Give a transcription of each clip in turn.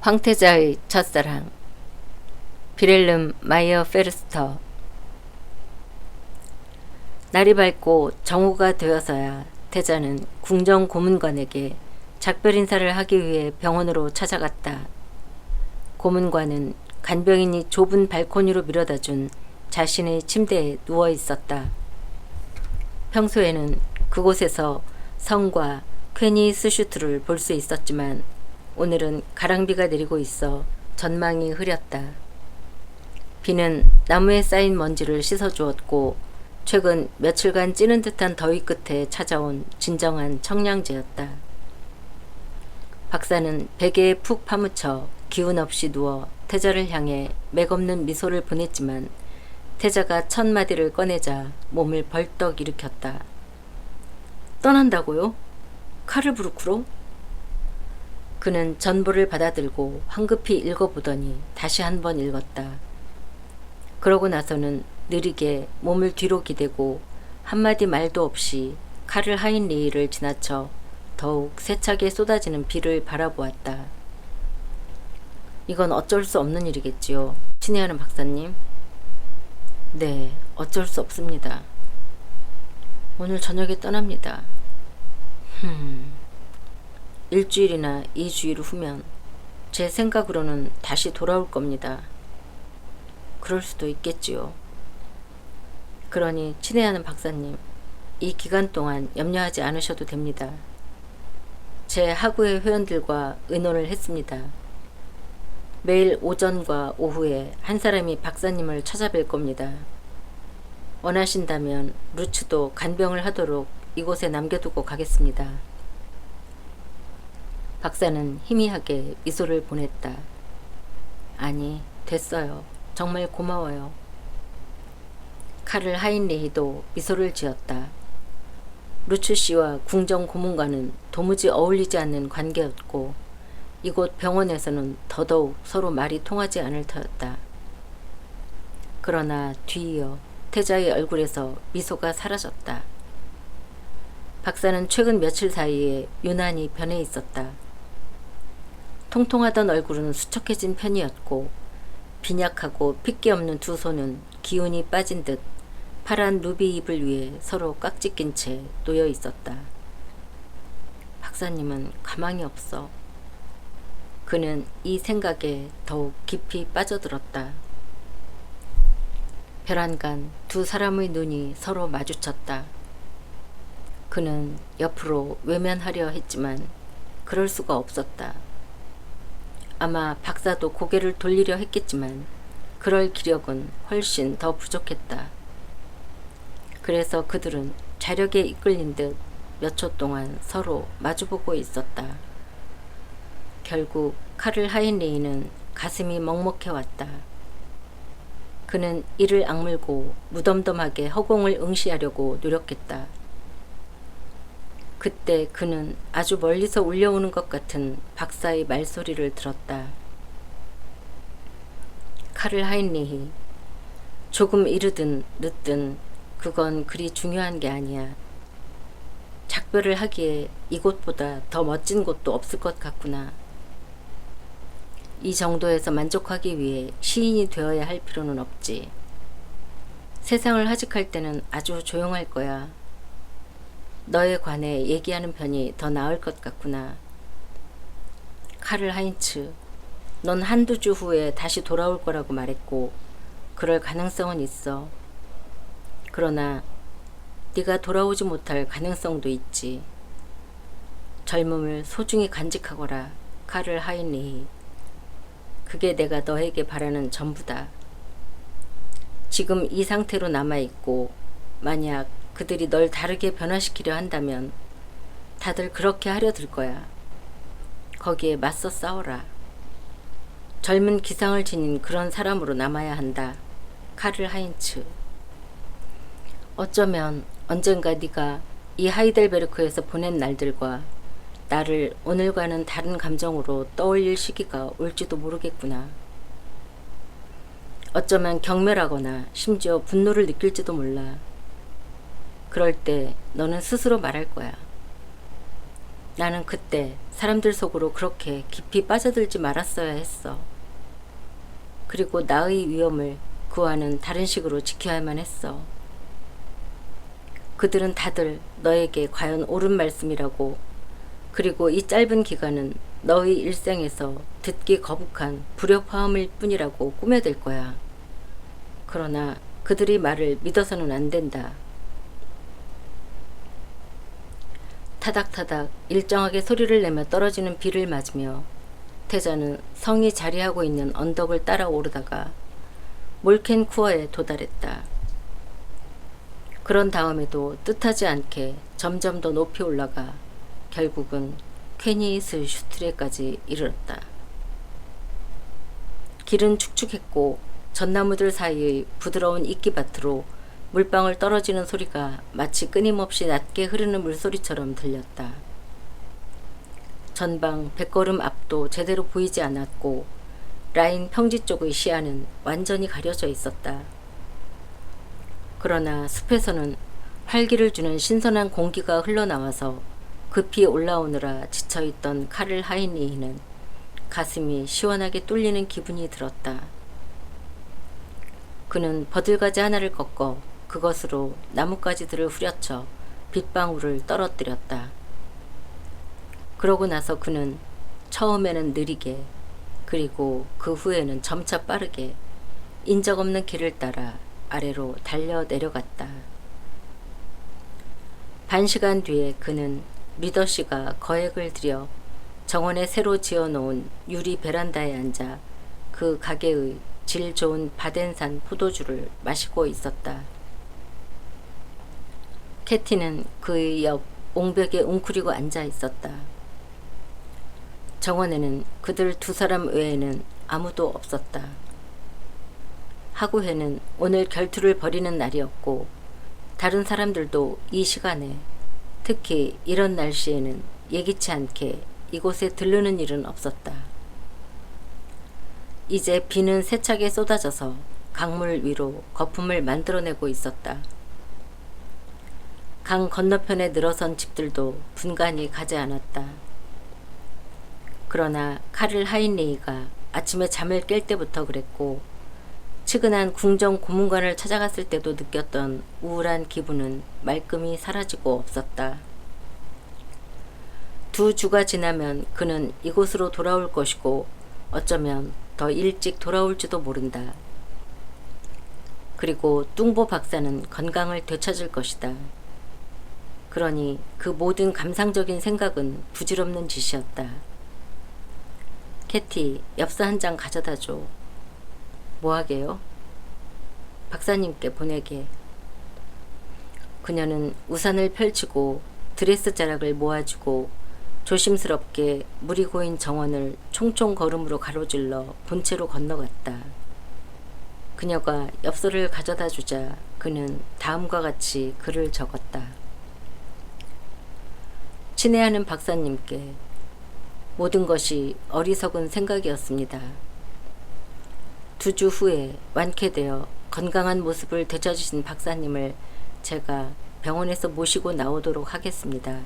황태자의 첫사랑 비렐름 마이어 페르스터. 날이 밝고 정오가 되어서야 태자는 궁정 고문관에게 작별 인사를 하기 위해 병원으로 찾아갔다. 고문관은 간병인이 좁은 발코니로 밀어다 준 자신의 침대에 누워 있었다. 평소에는 그곳에서 성과 퀘니 스슈트를 볼 수 있었지만 오늘은 가랑비가 내리고 있어 전망이 흐렸다. 비는 나무에 쌓인 먼지를 씻어주었고 최근 며칠간 찌는 듯한 더위 끝에 찾아온 진정한 청량제였다. 박사는 베개에 푹 파묻혀 기운 없이 누워 태자를 향해 맥없는 미소를 보냈지만 태자가 첫 마디를 꺼내자 몸을 벌떡 일으켰다. 떠난다고요? 카르브루크로? 그는 전보를 받아들고 황급히 읽어보더니 다시 한번 읽었다. 그러고 나서는 느리게 몸을 뒤로 기대고 한마디 말도 없이 카를 하인리히를 지나쳐 더욱 세차게 쏟아지는 비를 바라보았다. 이건 어쩔 수 없는 일이겠지요, 친애하는 박사님? 네, 어쩔 수 없습니다. 오늘 저녁에 떠납니다. 일주일이나 2주일 후면 제 생각으로는 다시 돌아올 겁니다. 그럴 수도 있겠지요. 그러니 친애하는 박사님, 이 기간 동안 염려하지 않으셔도 됩니다. 제 하구의 회원들과 의논을 했습니다. 매일 오전과 오후에 한 사람이 박사님을 찾아뵐 겁니다. 원하신다면 루츠도 간병을 하도록 이곳에 남겨두고 가겠습니다. 박사는 희미하게 미소를 보냈다. 아니, 됐어요. 정말 고마워요. 카를 하인리히도 미소를 지었다. 루츠 씨와 궁정 고문관은 도무지 어울리지 않는 관계였고 이곳 병원에서는 더더욱 서로 말이 통하지 않을 터였다. 그러나 뒤이어 태자의 얼굴에서 미소가 사라졌다. 박사는 최근 며칠 사이에 유난히 변해 있었다. 통통하던 얼굴은 수척해진 편이었고 빈약하고 핏기 없는 두 손은 기운이 빠진 듯 파란 루비 잎을 위해 서로 깍지 낀 채 놓여 있었다. 박사님은 가망이 없어. 그는 이 생각에 더욱 깊이 빠져들었다. 벼란간 두 사람의 눈이 서로 마주쳤다. 그는 옆으로 외면하려 했지만 그럴 수가 없었다. 아마 박사도 고개를 돌리려 했겠지만 그럴 기력은 훨씬 더 부족했다. 그래서 그들은 자력에 이끌린 듯 몇 초 동안 서로 마주보고 있었다. 결국 카를 하인리히는 가슴이 먹먹해왔다. 그는 이를 악물고 무덤덤하게 허공을 응시하려고 노력했다. 그때 그는 아주 멀리서 울려오는 것 같은 박사의 말소리를 들었다. 카를 하인리히, 조금 이르든 늦든 그건 그리 중요한 게 아니야. 작별을 하기에 이곳보다 더 멋진 곳도 없을 것 같구나. 이 정도에서 만족하기 위해 시인이 되어야 할 필요는 없지. 세상을 하직할 때는 아주 조용할 거야. 너에 관해 얘기하는 편이 더 나을 것 같구나. 카를 하인츠, 넌 한두 주 후에 다시 돌아올 거라고 말했고 그럴 가능성은 있어. 그러나 네가 돌아오지 못할 가능성도 있지. 젊음을 소중히 간직하거라, 카를 하인리히. 그게 내가 너에게 바라는 전부다. 지금 이 상태로 남아있고 만약 그들이 널 다르게 변화시키려 한다면 다들 그렇게 하려 들 거야. 거기에 맞서 싸워라. 젊은 기상을 지닌 그런 사람으로 남아야 한다, 카를 하인츠. 어쩌면 언젠가 네가 이 하이델베르크에서 보낸 날들과 나를 오늘과는 다른 감정으로 떠올릴 시기가 올지도 모르겠구나. 어쩌면 경멸하거나 심지어 분노를 느낄지도 몰라. 그럴 때 너는 스스로 말할 거야. 나는 그때 사람들 속으로 그렇게 깊이 빠져들지 말았어야 했어. 그리고 나의 위험을 그와는 다른 식으로 지켜야만 했어. 그들은 다들 너에게 과연 옳은 말씀이라고, 그리고 이 짧은 기간은 너의 일생에서 듣기 거북한 불협화음일 뿐이라고 꾸며댈 거야. 그러나 그들이 말을 믿어서는 안 된다. 타닥타닥 일정하게 소리를 내며 떨어지는 비를 맞으며 태자는 성이 자리하고 있는 언덕을 따라 오르다가 몰켄쿠어에 도달했다. 그런 다음에도 뜻하지 않게 점점 더 높이 올라가 결국은 퀘니이스 슈트레까지 이르렀다. 길은 축축했고 전나무들 사이의 부드러운 이끼밭으로 물방울 떨어지는 소리가 마치 끊임없이 낮게 흐르는 물소리처럼 들렸다. 전방 100걸음 앞도 제대로 보이지 않았고 라인 평지 쪽의 시야는 완전히 가려져 있었다. 그러나 숲에서는 활기를 주는 신선한 공기가 흘러나와서 급히 올라오느라 지쳐있던 카를 하인리히는 가슴이 시원하게 뚫리는 기분이 들었다. 그는 버들가지 하나를 꺾어 그것으로 나뭇가지들을 후려쳐 빗방울을 떨어뜨렸다. 그러고 나서 그는 처음에는 느리게, 그리고 그 후에는 점차 빠르게 인적 없는 길을 따라 아래로 달려 내려갔다. 반시간 뒤에 그는 리더씨가 거액을 들여 정원에 새로 지어놓은 유리 베란다에 앉아 그 가게의 질 좋은 바덴산 포도주를 마시고 있었다. 캐티는 그의 옆 옹벽에 웅크리고 앉아 있었다. 정원에는 그들 두 사람 외에는 아무도 없었다. 하구회는 오늘 결투를 벌이는 날이었고 다른 사람들도 이 시간에, 특히 이런 날씨에는 예기치 않게 이곳에 들르는 일은 없었다. 이제 비는 세차게 쏟아져서 강물 위로 거품을 만들어내고 있었다. 강 건너편에 늘어선 집들도 분간이 가지 않았다. 그러나 카를 하인리히가 아침에 잠을 깰 때부터 그랬고 측은한 궁정 고문관을 찾아갔을 때도 느꼈던 우울한 기분은 말끔히 사라지고 없었다. 2주가 지나면 그는 이곳으로 돌아올 것이고 어쩌면 더 일찍 돌아올지도 모른다. 그리고 뚱보 박사는 건강을 되찾을 것이다. 그러니 그 모든 감상적인 생각은 부질없는 짓이었다. 캐티, 엽서 한 장 가져다 줘. 뭐하게요? 박사님께 보내게. 그녀는 우산을 펼치고 드레스 자락을 모아주고 조심스럽게 물이 고인 정원을 총총 걸음으로 가로질러 본체로 건너갔다. 그녀가 엽서를 가져다 주자 그는 다음과 같이 글을 적었다. 친애하는 박사님께 모든 것이 어리석은 생각이었습니다. 2주 후에 완쾌되어 건강한 모습을 되찾으신 박사님을 제가 병원에서 모시고 나오도록 하겠습니다.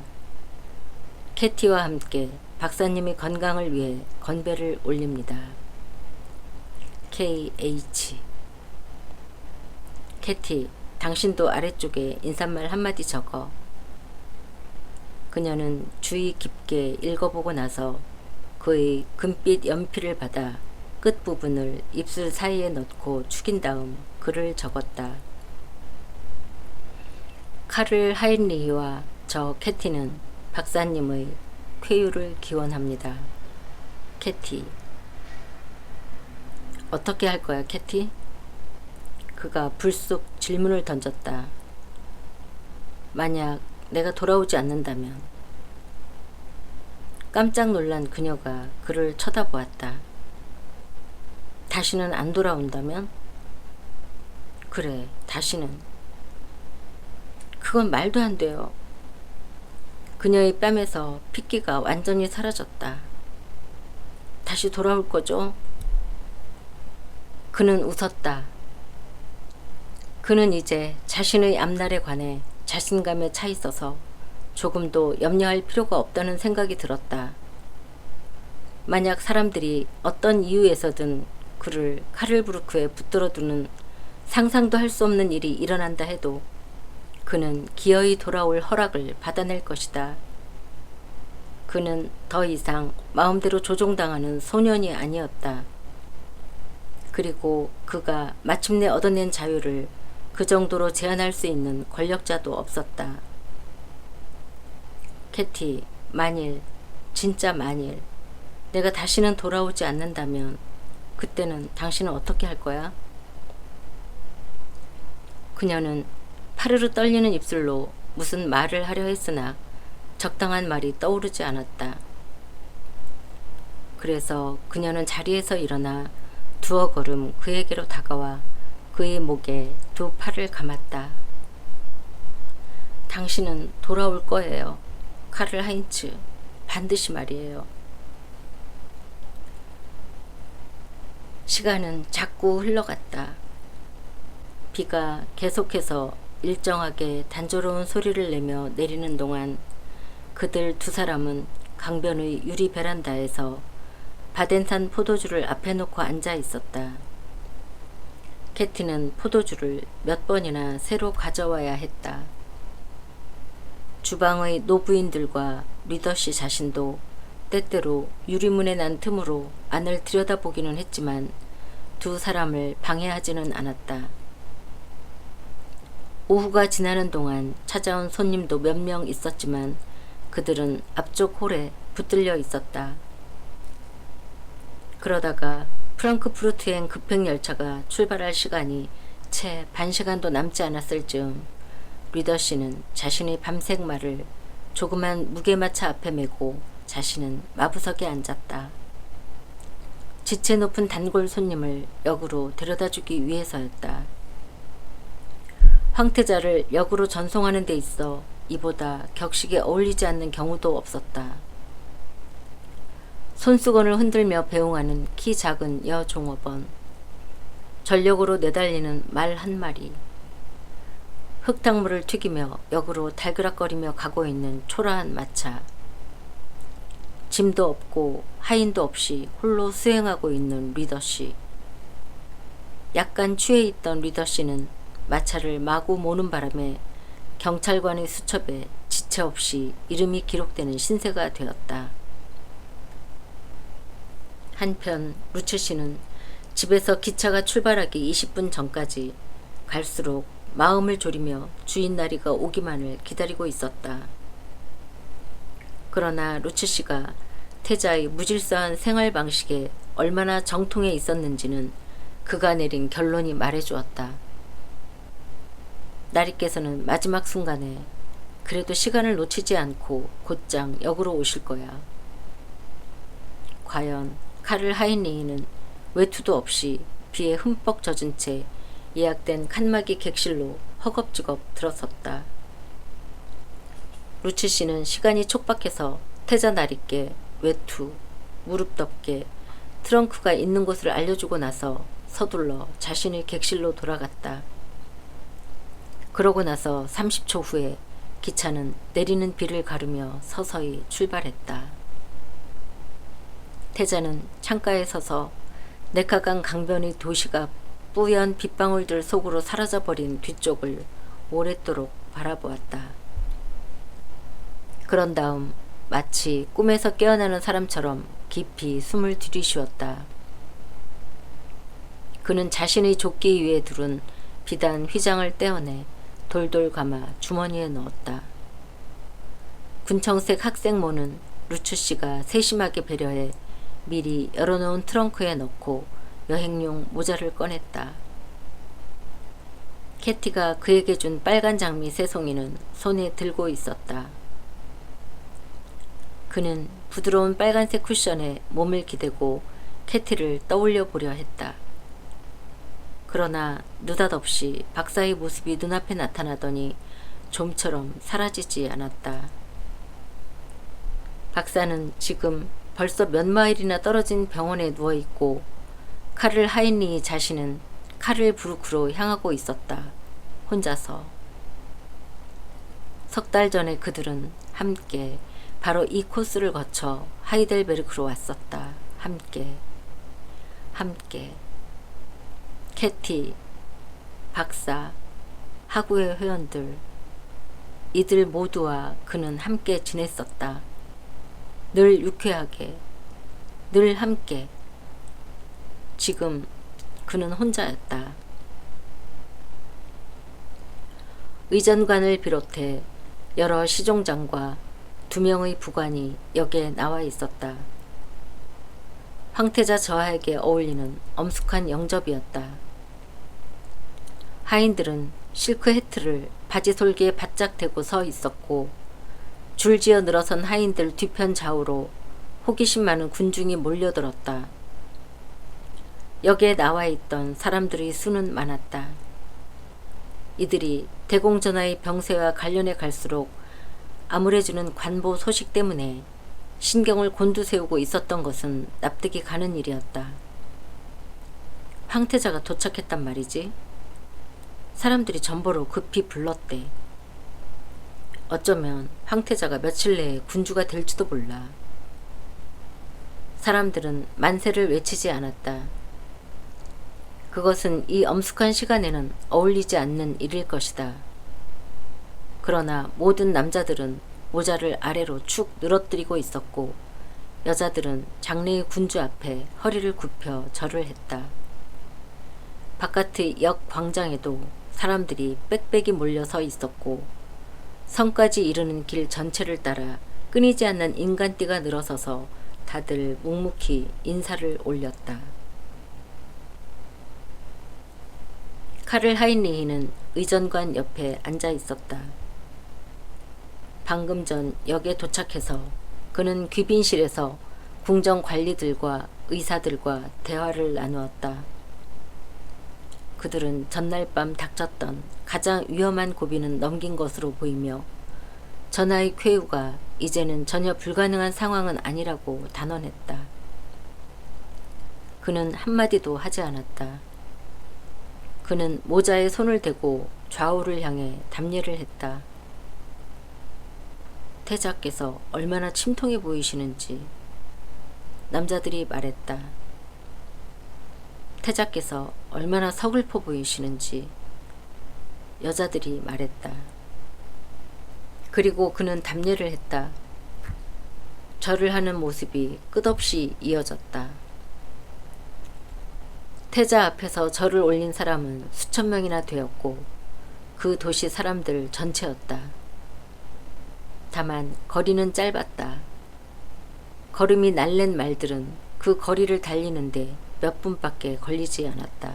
캐티와 함께 박사님의 건강을 위해 건배를 올립니다. K.H. 캐티, 당신도 아래쪽에 인사말 한마디 적어. 그녀는 주의 깊게 읽어보고 나서 그의 금빛 연필을 받아 끝부분을 입술 사이에 넣고 축인 다음 글을 적었다. 카를 하인리히와 저 캐티는 박사님의 쾌유를 기원합니다. 캐티. 어떻게 할 거야, 캐티? 그가 불쑥 질문을 던졌다. 만약 내가 돌아오지 않는다면. 깜짝 놀란 그녀가 그를 쳐다보았다. 다시는 안 돌아온다면? 그래, 다시는. 그건 말도 안 돼요. 그녀의 뺨에서 핏기가 완전히 사라졌다. 다시 돌아올 거죠? 그는 웃었다. 그는 이제 자신의 앞날에 관해 자신감에 차 있어서 조금도 염려할 필요가 없다는 생각이 들었다. 만약 사람들이 어떤 이유에서든 그를 카를부르크에 붙들어두는 상상도 할 수 없는 일이 일어난다 해도 그는 기어이 돌아올 허락을 받아낼 것이다. 그는 더 이상 마음대로 조종당하는 소년이 아니었다. 그리고 그가 마침내 얻어낸 자유를 그 정도로 제한할 수 있는 권력자도 없었다. 캐티, 만일, 진짜 만일 내가 다시는 돌아오지 않는다면 그때는 당신은 어떻게 할 거야? 그녀는 파르르 떨리는 입술로 무슨 말을 하려 했으나 적당한 말이 떠오르지 않았다. 그래서 그녀는 자리에서 일어나 두어 걸음 그에게로 다가와 그의 목에 두 팔을 감았다. 당신은 돌아올 거예요. 카를 하인츠, 반드시 말이에요. 시간은 자꾸 흘러갔다. 비가 계속해서 일정하게 단조로운 소리를 내며 내리는 동안 그들 두 사람은 강변의 유리 베란다에서 바덴산 포도주를 앞에 놓고 앉아 있었다. 캐티는 포도주를 몇 번이나 새로 가져와야 했다. 주방의 노부인들과 리더씨 자신도 때때로 유리문에 난 틈으로 안을 들여다보기는 했지만 두 사람을 방해하지는 않았다. 오후가 지나는 동안 찾아온 손님도 몇 명 있었지만 그들은 앞쪽 홀에 붙들려 있었다. 그러다가 프랑크푸르트행 급행열차가 출발할 시간이 채 반시간도 남지 않았을 즈음 리더씨는 자신의 밤색 말을 조그만 무게마차 앞에 메고 자신은 마부석에 앉았다. 지체 높은 단골 손님을 역으로 데려다주기 위해서였다. 황태자를 역으로 전송하는 데 있어 이보다 격식에 어울리지 않는 경우도 없었다. 손수건을 흔들며 배웅하는 키 작은 여 종업원, 전력으로 내달리는 말 한 마리, 흙탕물을 튀기며 역으로 달그락거리며 가고 있는 초라한 마차, 짐도 없고 하인도 없이 홀로 수행하고 있는 리더씨. 약간 취해 있던 리더씨는 마차를 마구 모는 바람에 경찰관의 수첩에 지체 없이 이름이 기록되는 신세가 되었다. 한편 루츠 씨는 집에서 기차가 출발하기 20분 전까지 갈수록 마음을 졸이며 주인 나리가 오기만을 기다리고 있었다. 그러나 루츠 씨가 태자의 무질서한 생활 방식에 얼마나 정통해 있었는지는 그가 내린 결론이 말해주었다. 나리께서는 마지막 순간에 그래도 시간을 놓치지 않고 곧장 역으로 오실 거야. 과연 카를 하인리히는 외투도 없이 비에 흠뻑 젖은 채 예약된 칸막이 객실로 허겁지겁 들어섰다. 루츠 씨는 시간이 촉박해서 태자 나리께 외투, 무릎 덮개, 트렁크가 있는 곳을 알려주고 나서 서둘러 자신의 객실로 돌아갔다. 그러고 나서 30초 후에 기차는 내리는 비를 가르며 서서히 출발했다. 태자는 창가에 서서 네카강 강변의 도시가 뿌연 빗방울들 속으로 사라져버린 뒤쪽을 오랫도록 바라보았다. 그런 다음 마치 꿈에서 깨어나는 사람처럼 깊이 숨을 들이쉬었다. 그는 자신의 조끼 위에 두른 비단 휘장을 떼어내 돌돌 감아 주머니에 넣었다. 군청색 학생모는 루츠 씨가 세심하게 배려해 미리 열어놓은 트렁크에 넣고 여행용 모자를 꺼냈다. 캐티가 그에게 준 빨간 장미 새송이는 손에 들고 있었다. 그는 부드러운 빨간색 쿠션에 몸을 기대고 캐티를 떠올려 보려 했다. 그러나 느닷없이 박사의 모습이 눈앞에 나타나더니 좀처럼 사라지지 않았다. 박사는 지금 벌써 몇 마일이나 떨어진 병원에 누워있고 카를 하인리히 자신은 카를부르크로 향하고 있었다. 혼자서. 석 달 전에 그들은 함께 바로 이 코스를 거쳐 하이델베르크로 왔었다. 함께. 캐티, 박사, 하구의 회원들, 이들 모두와 그는 함께 지냈었다. 늘 유쾌하게, 늘 함께. 지금 그는 혼자였다. 의전관을 비롯해 여러 시종장과 2명의 부관이 역에 나와 있었다. 황태자 저하에게 어울리는 엄숙한 영접이었다. 하인들은 실크 해트를 바지 솔기에 바짝 대고 서 있었고 줄지어 늘어선 하인들 뒤편 좌우로 호기심 많은 군중이 몰려들었다. 역에 나와 있던 사람들의 수는 많았다. 이들이 대공전하의 병세와 관련해 갈수록 암울해지는 관보 소식 때문에 신경을 곤두세우고 있었던 것은 납득이 가는 일이었다. 황태자가 도착했단 말이지. 사람들이 전보로 급히 불렀대. 어쩌면 황태자가 며칠 내에 군주가 될지도 몰라. 사람들은 만세를 외치지 않았다. 그것은 이 엄숙한 시간에는 어울리지 않는 일일 것이다. 그러나 모든 남자들은 모자를 아래로 축 늘어뜨리고 있었고 여자들은 장래의 군주 앞에 허리를 굽혀 절을 했다. 바깥의 역 광장에도 사람들이 빽빽이 몰려 서 있었고 성까지 이르는 길 전체를 따라 끊이지 않는 인간띠가 늘어서서 다들 묵묵히 인사를 올렸다. 카를 하인리히는 의전관 옆에 앉아 있었다. 방금 전 역에 도착해서 그는 귀빈실에서 궁정 관리들과 의사들과 대화를 나누었다. 그들은 전날 밤 닥쳤던 가장 위험한 고비는 넘긴 것으로 보이며 전하의 쾌유가 이제는 전혀 불가능한 상황은 아니라고 단언했다. 그는 한마디도 하지 않았다. 그는 모자에 손을 대고 좌우를 향해 답례를 했다. 태자께서 얼마나 침통해 보이시는지 남자들이 말했다. 태자께서 얼마나 서글퍼 보이시는지 여자들이 말했다. 그리고 그는 답례를 했다. 절을 하는 모습이 끝없이 이어졌다. 태자 앞에서 절을 올린 사람은 수천 명이나 되었고 그 도시 사람들 전체였다. 다만 거리는 짧았다. 걸음이 날랜 말들은 그 거리를 달리는데 몇 분밖에 걸리지 않았다.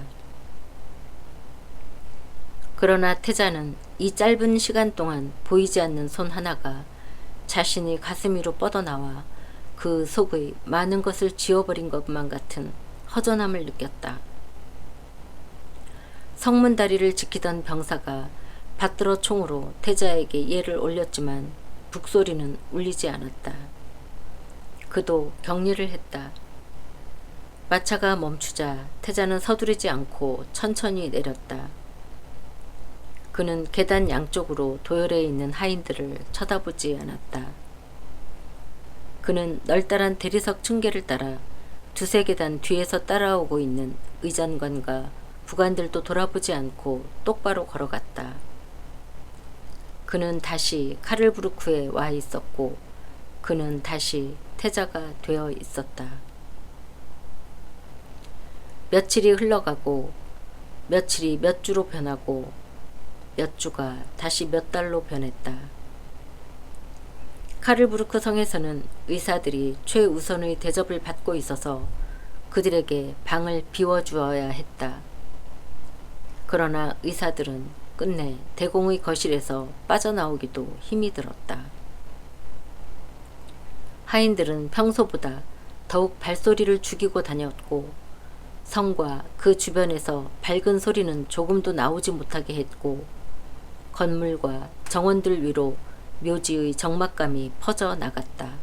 그러나 태자는 이 짧은 시간 동안 보이지 않는 손 하나가 자신이 가슴 위로 뻗어나와 그 속의 많은 것을 지워버린 것만 같은 허전함을 느꼈다. 성문다리를 지키던 병사가 받들어 총으로 태자에게 예를 올렸지만 북소리는 울리지 않았다. 그도 격리를 했다. 마차가 멈추자 태자는 서두르지 않고 천천히 내렸다. 그는 계단 양쪽으로 도열해 있는 하인들을 쳐다보지 않았다. 그는 널따란 대리석 층계를 따라 2-3 계단 뒤에서 따라오고 있는 의전관과 부관들도 돌아보지 않고 똑바로 걸어갔다. 그는 다시 카를부르크에 와 있었고 그는 다시 태자가 되어 있었다. 며칠이 흘러가고 며칠이 몇 주로 변하고 몇 주가 다시 몇 달로 변했다. 카를부르크 성에서는 의사들이 최우선의 대접을 받고 있어서 그들에게 방을 비워주어야 했다. 그러나 의사들은 끝내 대공의 거실에서 빠져나오기도 힘이 들었다. 하인들은 평소보다 더욱 발소리를 죽이고 다녔고 성과 그 주변에서 밝은 소리는 조금도 나오지 못하게 했고 건물과 정원들 위로 묘지의 적막감이 퍼져 나갔다.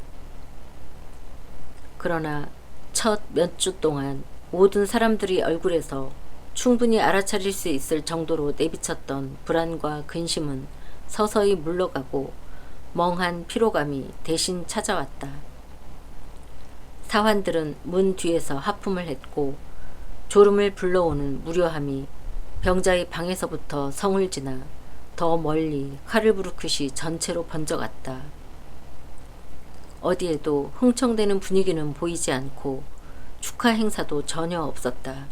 그러나 첫 몇 주 동안 모든 사람들의 얼굴에서 충분히 알아차릴 수 있을 정도로 내비쳤던 불안과 근심은 서서히 물러가고 멍한 피로감이 대신 찾아왔다. 사환들은 문 뒤에서 하품을 했고 졸음을 불러오는 무료함이 병자의 방에서부터 성을 지나 더 멀리 카를부르크시 전체로 번져갔다. 어디에도 흥청대는 분위기는 보이지 않고 축하 행사도 전혀 없었다.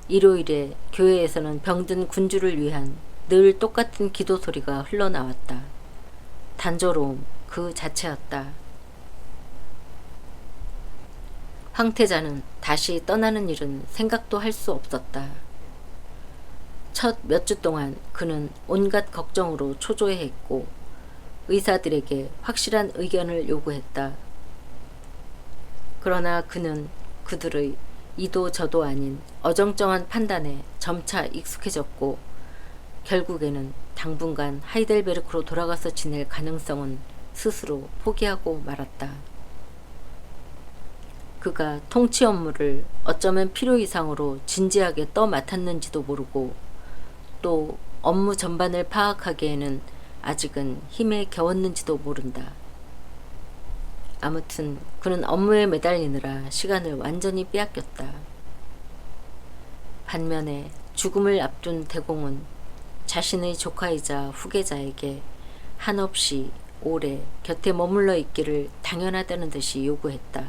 일요일에 교회에서는 병든 군주를 위한 늘 똑같은 기도 소리가 흘러나왔다. 단조로움 그 자체였다. 황태자는 다시 떠나는 일은 생각도 할 수 없었다. 첫 몇 주 동안 그는 온갖 걱정으로 초조해했고 의사들에게 확실한 의견을 요구했다. 그러나 그는 그들의 이도 저도 아닌 어정쩡한 판단에 점차 익숙해졌고 결국에는 당분간 하이델베르크로 돌아가서 지낼 가능성은 스스로 포기하고 말았다. 그가 통치 업무를 어쩌면 필요 이상으로 진지하게 떠맡았는지도 모르고 또 업무 전반을 파악하기에는 아직은 힘에 겨웠는지도 모른다. 아무튼 그는 업무에 매달리느라 시간을 완전히 빼앗겼다. 반면에 죽음을 앞둔 대공은 자신의 조카이자 후계자에게 한없이 오래 곁에 머물러 있기를 당연하다는 듯이 요구했다.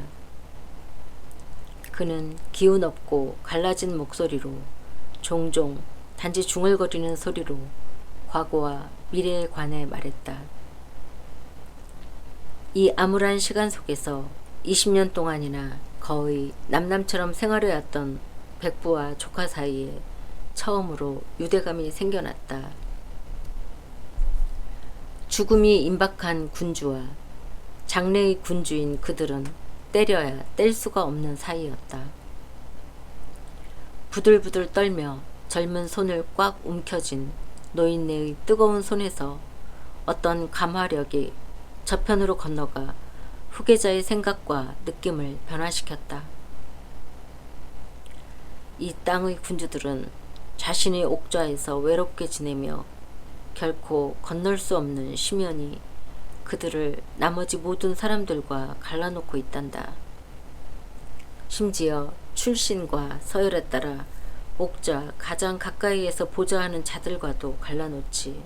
그는 기운 없고 갈라진 목소리로 종종 단지 중얼거리는 소리로 과거와 미래에 관해 말했다. 이 암울한 시간 속에서 20년 동안이나 거의 남남처럼 생활해왔던 백부와 조카 사이에 처음으로 유대감이 생겨났다. 죽음이 임박한 군주와 장래의 군주인 그들은 때려야 뗄 수가 없는 사이였다. 부들부들 떨며 젊은 손을 꽉 움켜쥔 노인네의 뜨거운 손에서 어떤 감화력이 저편으로 건너가 후계자의 생각과 느낌을 변화시켰다. 이 땅의 군주들은 자신의 옥좌에서 외롭게 지내며 결코 건널 수 없는 심연이 그들을 나머지 모든 사람들과 갈라놓고 있단다. 심지어 출신과 서열에 따라 옥좌 가장 가까이에서 보좌하는 자들과도 갈라놓지.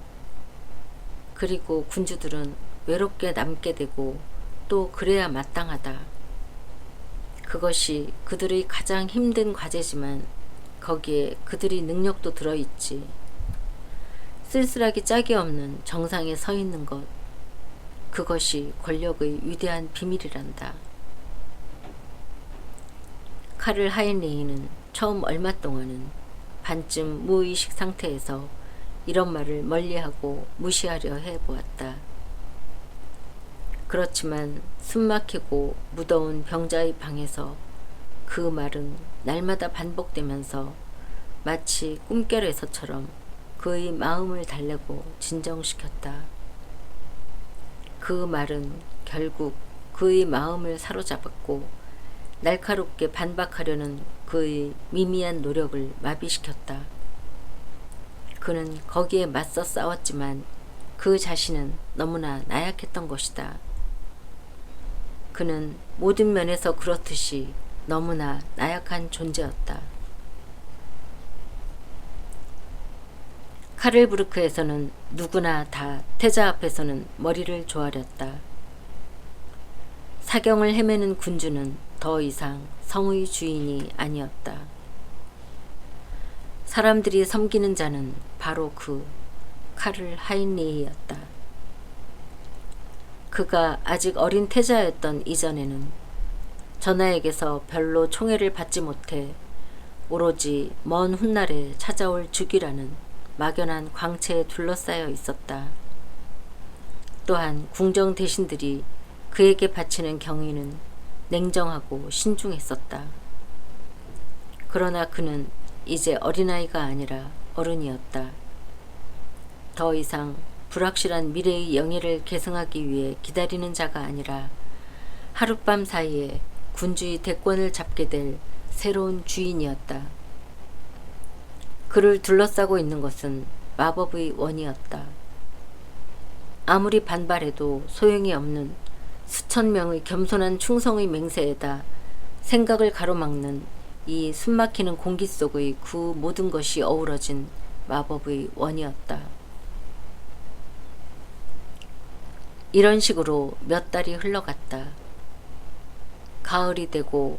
그리고 군주들은 외롭게 남게 되고 또 그래야 마땅하다. 그것이 그들의 가장 힘든 과제지만 거기에 그들의 능력도 들어있지. 쓸쓸하기 짝이 없는 정상에 서 있는 것. 그것이 권력의 위대한 비밀이란다. 카를 하인리히는 처음 얼마 동안은 반쯤 무의식 상태에서 이런 말을 멀리하고 무시하려 해보았다. 그렇지만 숨막히고 무더운 병자의 방에서 그 말은 날마다 반복되면서 마치 꿈결에서처럼 그의 마음을 달래고 진정시켰다. 그 말은 결국 그의 마음을 사로잡았고 날카롭게 반박하려는 그의 미미한 노력을 마비시켰다. 그는 거기에 맞서 싸웠지만 그 자신은 너무나 나약했던 것이다. 그는 모든 면에서 그렇듯이 너무나 나약한 존재였다. 카를부르크에서는 누구나 다 태자 앞에서는 머리를 조아렸다. 사경을 헤매는 군주는 더 이상 성의 주인이 아니었다. 사람들이 섬기는 자는 바로 그 카를 하인리히였다. 그가 아직 어린 태자였던 이전에는 전하에게서 별로 총애를 받지 못해 오로지 먼 훗날에 찾아올 죽이라는 막연한 광채에 둘러싸여 있었다. 또한 궁정 대신들이 그에게 바치는 경의는 냉정하고 신중했었다. 그러나 그는 이제 어린아이가 아니라 어른이었다. 더 이상 불확실한 미래의 영예를 계승하기 위해 기다리는 자가 아니라 하룻밤 사이에 군주의 대권을 잡게 될 새로운 주인이었다. 그를 둘러싸고 있는 것은 마법의 원이었다. 아무리 반발해도 소용이 없는 수천 명의 겸손한 충성의 맹세에다 생각을 가로막는 이 숨막히는 공기 속의 그 모든 것이 어우러진 마법의 원이었다. 이런 식으로 몇 달이 흘러갔다. 가을이 되고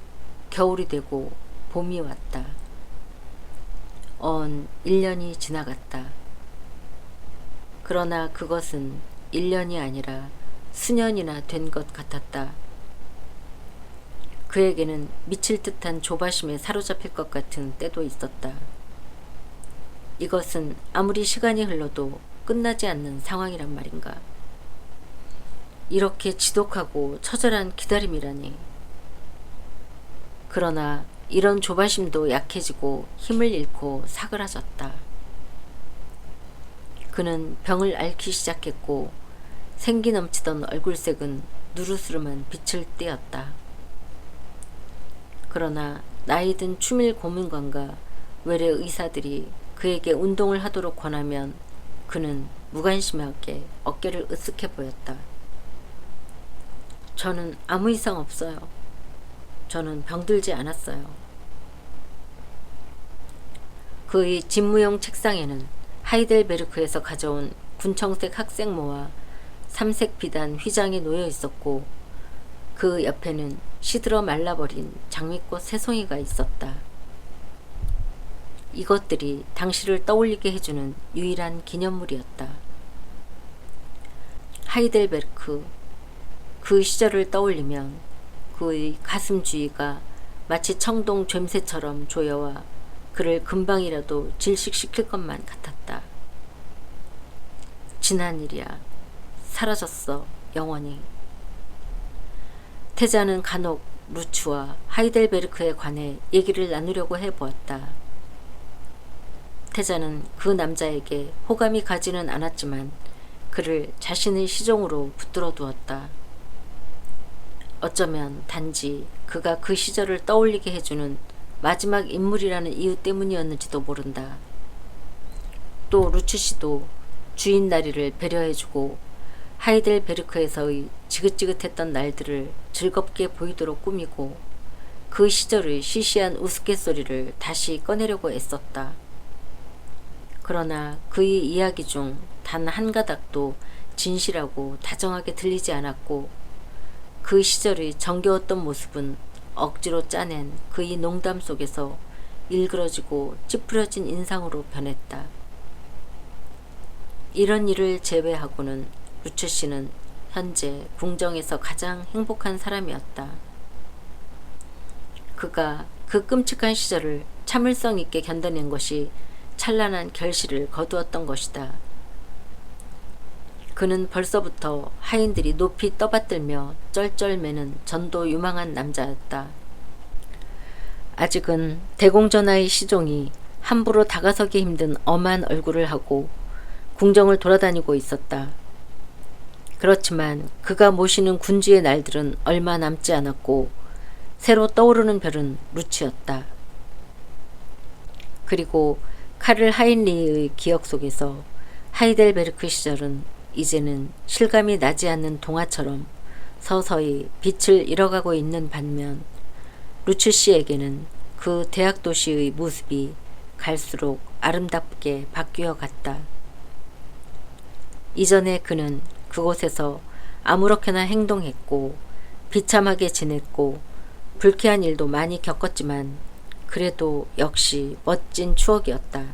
겨울이 되고 봄이 왔다. 1년이 지나갔다. 그러나 그것은 1년이 아니라 수년이나 된 것 같았다. 그에게는 미칠 듯한 조바심에 사로잡힐 것 같은 때도 있었다. 이것은 아무리 시간이 흘러도 끝나지 않는 상황이란 말인가. 이렇게 지독하고 처절한 기다림이라니. 그러나 이런 조바심도 약해지고 힘을 잃고 사그라졌다. 그는 병을 앓기 시작했고 생기 넘치던 얼굴색은 누르스름한 빛을 띠었다. 그러나 나이든 추밀 고문관과 외래 의사들이 그에게 운동을 하도록 권하면 그는 무관심하게 어깨를 으쓱해 보였다. 저는 아무 이상 없어요. 저는 병들지 않았어요. 그의 집무용 책상에는 하이델베르크에서 가져온 군청색 학생모와 삼색 비단 휘장이 놓여 있었고 그 옆에는 시들어 말라버린 장미꽃 새송이가 있었다. 이것들이 당시를 떠올리게 해주는 유일한 기념물이었다. 하이델베르크, 그 시절을 떠올리면 그의 가슴 주위가 마치 청동 죬새처럼 조여와 그를 금방이라도 질식시킬 것만 같았다. 지난 일이야. 사라졌어, 영원히. 태자는 간혹 루츠와 하이델베르크에 관해 얘기를 나누려고 해보았다. 태자는 그 남자에게 호감이 가지는 않았지만 그를 자신의 시종으로 붙들어 두었다. 어쩌면 단지 그가 그 시절을 떠올리게 해주는 마지막 인물이라는 이유 때문이었는지도 모른다. 또 루츠 씨도 주인 나리를 배려해주고 하이델베르크에서의 지긋지긋했던 날들을 즐겁게 보이도록 꾸미고 그 시절의 시시한 우스갯소리를 다시 꺼내려고 애썼다. 그러나 그의 이야기 중 단 한 가닥도 진실하고 다정하게 들리지 않았고 그 시절의 정겨웠던 모습은 억지로 짜낸 그의 농담 속에서 일그러지고 찌푸려진 인상으로 변했다. 이런 일을 제외하고는 루츠 씨는 현재 궁정에서 가장 행복한 사람이었다. 그가 그 끔찍한 시절을 참을성 있게 견뎌낸 것이 찬란한 결실을 거두었던 것이다. 그는 벌써부터 하인들이 높이 떠받들며 쩔쩔매는 전도 유망한 남자였다. 아직은 대공전하의 시종이 함부로 다가서기 힘든 엄한 얼굴을 하고 궁정을 돌아다니고 있었다. 그렇지만 그가 모시는 군주의 날들은 얼마 남지 않았고 새로 떠오르는 별은 루츠였다. 그리고 카를 하인리의 기억 속에서 하이델베르크 시절은 이제는 실감이 나지 않는 동화처럼 서서히 빛을 잃어가고 있는 반면 루츠 씨에게는 그 대학 도시의 모습이 갈수록 아름답게 바뀌어 갔다. 이전에 그는 그곳에서 아무렇게나 행동했고 비참하게 지냈고 불쾌한 일도 많이 겪었지만 그래도 역시 멋진 추억이었다.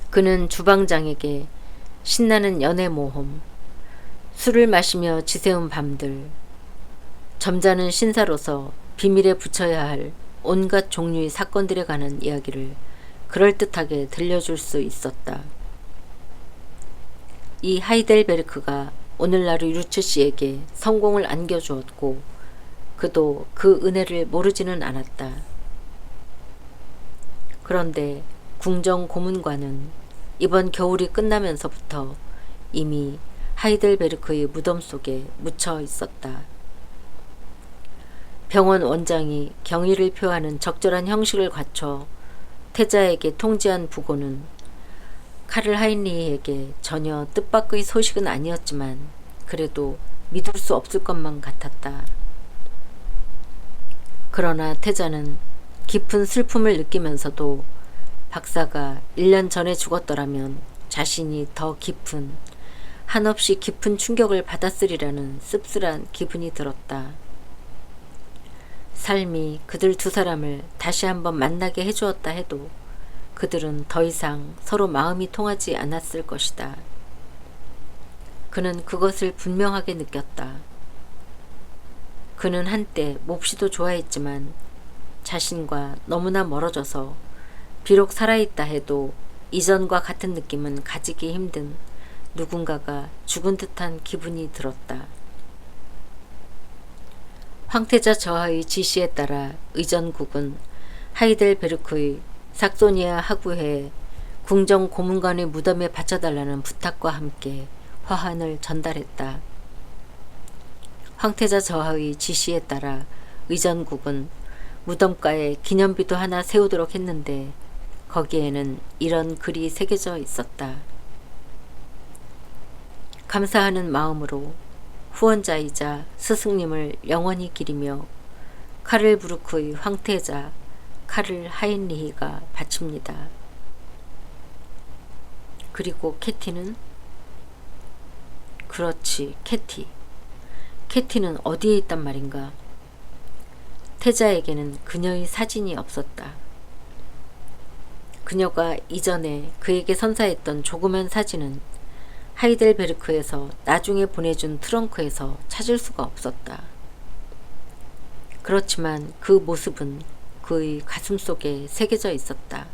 그는 주방장에게 신나는 연애 모험, 술을 마시며 지새운 밤들, 점잖은 신사로서 비밀에 붙여야 할 온갖 종류의 사건들에 관한 이야기를 그럴듯하게 들려줄 수 있었다. 이 하이델베르크가 오늘날의 루츠 씨에게 성공을 안겨주었고 그도 그 은혜를 모르지는 않았다. 그런데 궁정 고문관은 이번 겨울이 끝나면서부터 이미 하이델베르크의 무덤 속에 묻혀 있었다. 병원 원장이 경의를 표하는 적절한 형식을 갖춰 태자에게 통지한 부고는 카를 하인리히에게 전혀 뜻밖의 소식은 아니었지만 그래도 믿을 수 없을 것만 같았다. 그러나 태자는 깊은 슬픔을 느끼면서도 박사가 1년 전에 죽었더라면 자신이 더 깊은, 한없이 깊은 충격을 받았으리라는 씁쓸한 기분이 들었다. 삶이 그들 두 사람을 다시 한번 만나게 해주었다 해도 그들은 더 이상 서로 마음이 통하지 않았을 것이다. 그는 그것을 분명하게 느꼈다. 그는 한때 몹시도 좋아했지만 자신과 너무나 멀어져서 비록 살아있다 해도 이전과 같은 느낌은 가지기 힘든 누군가가 죽은 듯한 기분이 들었다. 황태자 저하의 지시에 따라 의전국은 하이델베르크의 삭소니아 하구회에 궁정 고문관의 무덤에 바쳐달라는 부탁과 함께 화환을 전달했다. 황태자 저하의 지시에 따라 의전국은 무덤가에 기념비도 하나 세우도록 했는데 거기에는 이런 글이 새겨져 있었다. 감사하는 마음으로 후원자이자 스승님을 영원히 기리며 카를부르크의 황태자 카를 하인리히가 바칩니다. 그리고 캐티는? 그렇지, 캐티. 캐티는 어디에 있단 말인가? 태자에게는 그녀의 사진이 없었다. 그녀가 이전에 그에게 선사했던 조그만 사진은 하이델베르크에서 나중에 보내준 트렁크에서 찾을 수가 없었다. 그렇지만 그 모습은 그의 가슴속에 새겨져 있었다.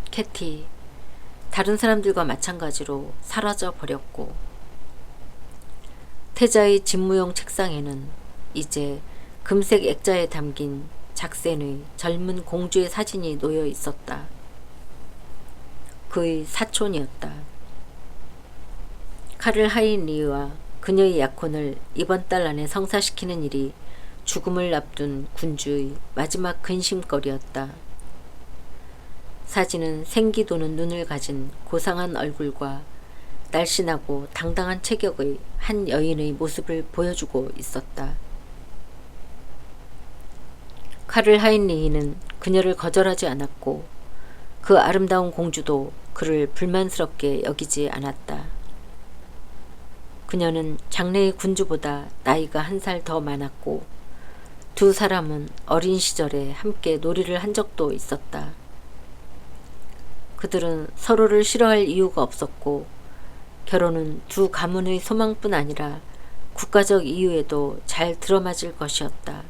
캐티, 다른 사람들과 마찬가지로 사라져 버렸고, 태자의 집무용 책상에는 이제 금색 액자에 담긴 작센의 젊은 공주의 사진이 놓여 있었다. 그의 사촌이었다. 카를 하인리히와 그녀의 약혼을 이번 달 안에 성사시키는 일이 죽음을 앞둔 군주의 마지막 근심거리였다. 사진은 생기 도는 눈을 가진 고상한 얼굴과 날씬하고 당당한 체격의 한 여인의 모습을 보여주고 있었다. 카를 하인리히는 그녀를 거절하지 않았고 그 아름다운 공주도 그를 불만스럽게 여기지 않았다. 그녀는 장래의 군주보다 나이가 1살 더 많았고 두 사람은 어린 시절에 함께 놀이를 한 적도 있었다. 그들은 서로를 싫어할 이유가 없었고 결혼은 두 가문의 소망뿐 아니라 국가적 이유에도 잘 들어맞을 것이었다.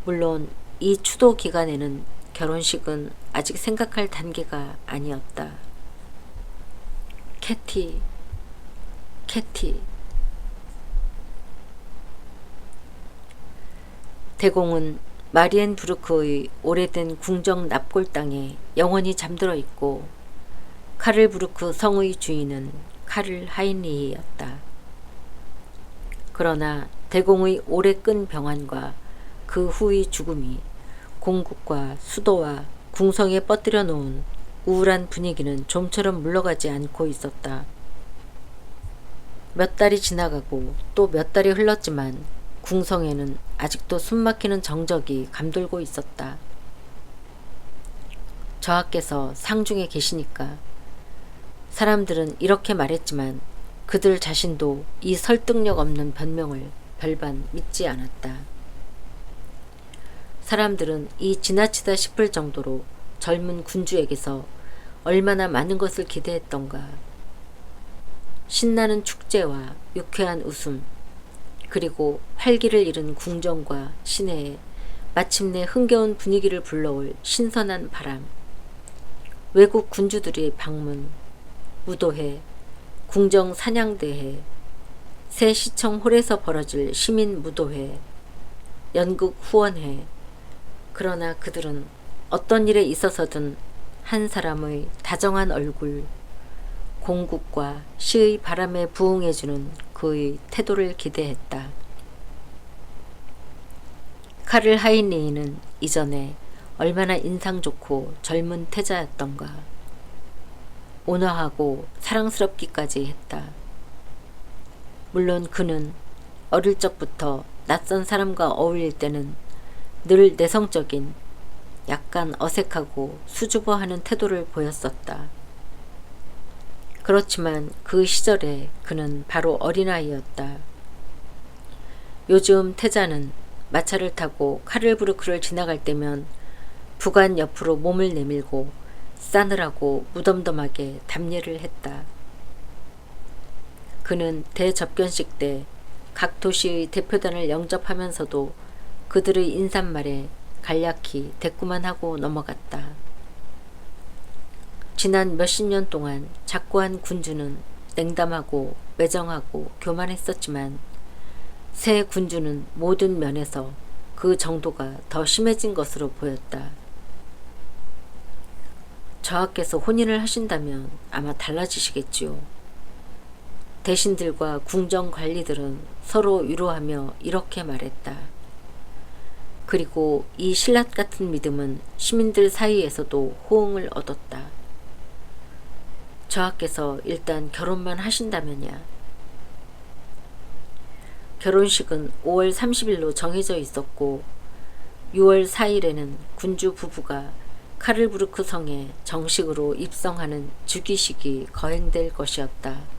물론 이 추도 기간에는 결혼식은 아직 생각할 단계가 아니었다. 캐티. 대공은 마리엔부르크의 오래된 궁정 납골당에 영원히 잠들어 있고 카를부르크 성의 주인은 카를 하인리히였다. 그러나 대공의 오래 끈 병환과 그 후의 죽음이 공국과 수도와 궁성에 뻗들여 놓은 우울한 분위기는 좀처럼 물러가지 않고 있었다. 몇 달이 지나가고 또 몇 달이 흘렀지만 궁성에는 아직도 숨막히는 정적이 감돌고 있었다. 저하께서 상중에 계시니까. 사람들은 이렇게 말했지만 그들 자신도 이 설득력 없는 변명을 별반 믿지 않았다. 사람들은 이 지나치다 싶을 정도로 젊은 군주에게서 얼마나 많은 것을 기대했던가. 신나는 축제와 유쾌한 웃음, 그리고 활기를 잃은 궁정과 시내에 마침내 흥겨운 분위기를 불러올 신선한 바람, 외국 군주들의 방문, 무도회, 궁정 사냥대회, 새 시청 홀에서 벌어질 시민 무도회, 연극 후원회. 그러나 그들은 어떤 일에 있어서든 한 사람의 다정한 얼굴, 공국과 시의 바람에 부응해주는 그의 태도를 기대했다. 카를 하인리히는 이전에 얼마나 인상 좋고 젊은 태자였던가. 온화하고 사랑스럽기까지 했다. 물론 그는 어릴 적부터 낯선 사람과 어울릴 때는 늘 내성적인, 약간 어색하고 수줍어하는 태도를 보였었다. 그렇지만 그 시절에 그는 바로 어린아이였다. 요즘 태자는 마차를 타고 카를부르크를 지나갈 때면 부관 옆으로 몸을 내밀고 싸늘하고 무덤덤하게 답례를 했다. 그는 대접견식 때 각 도시의 대표단을 영접하면서도 그들의 인사말에 간략히 대꾸만 하고 넘어갔다. 지난 몇십 년 동안 작고한 군주는 냉담하고 매정하고 교만했었지만 새 군주는 모든 면에서 그 정도가 더 심해진 것으로 보였다. 저하께서 혼인을 하신다면 아마 달라지시겠지요. 대신들과 궁정 관리들은 서로 위로하며 이렇게 말했다. 그리고 이 신라 같은 믿음은 시민들 사이에서도 호응을 얻었다. 저하께서 일단 결혼만 하신다면야. 결혼식은 5월 30일로 정해져 있었고 6월 4일에는 군주 부부가 카를부르크 성에 정식으로 입성하는 주기식이 거행될 것이었다.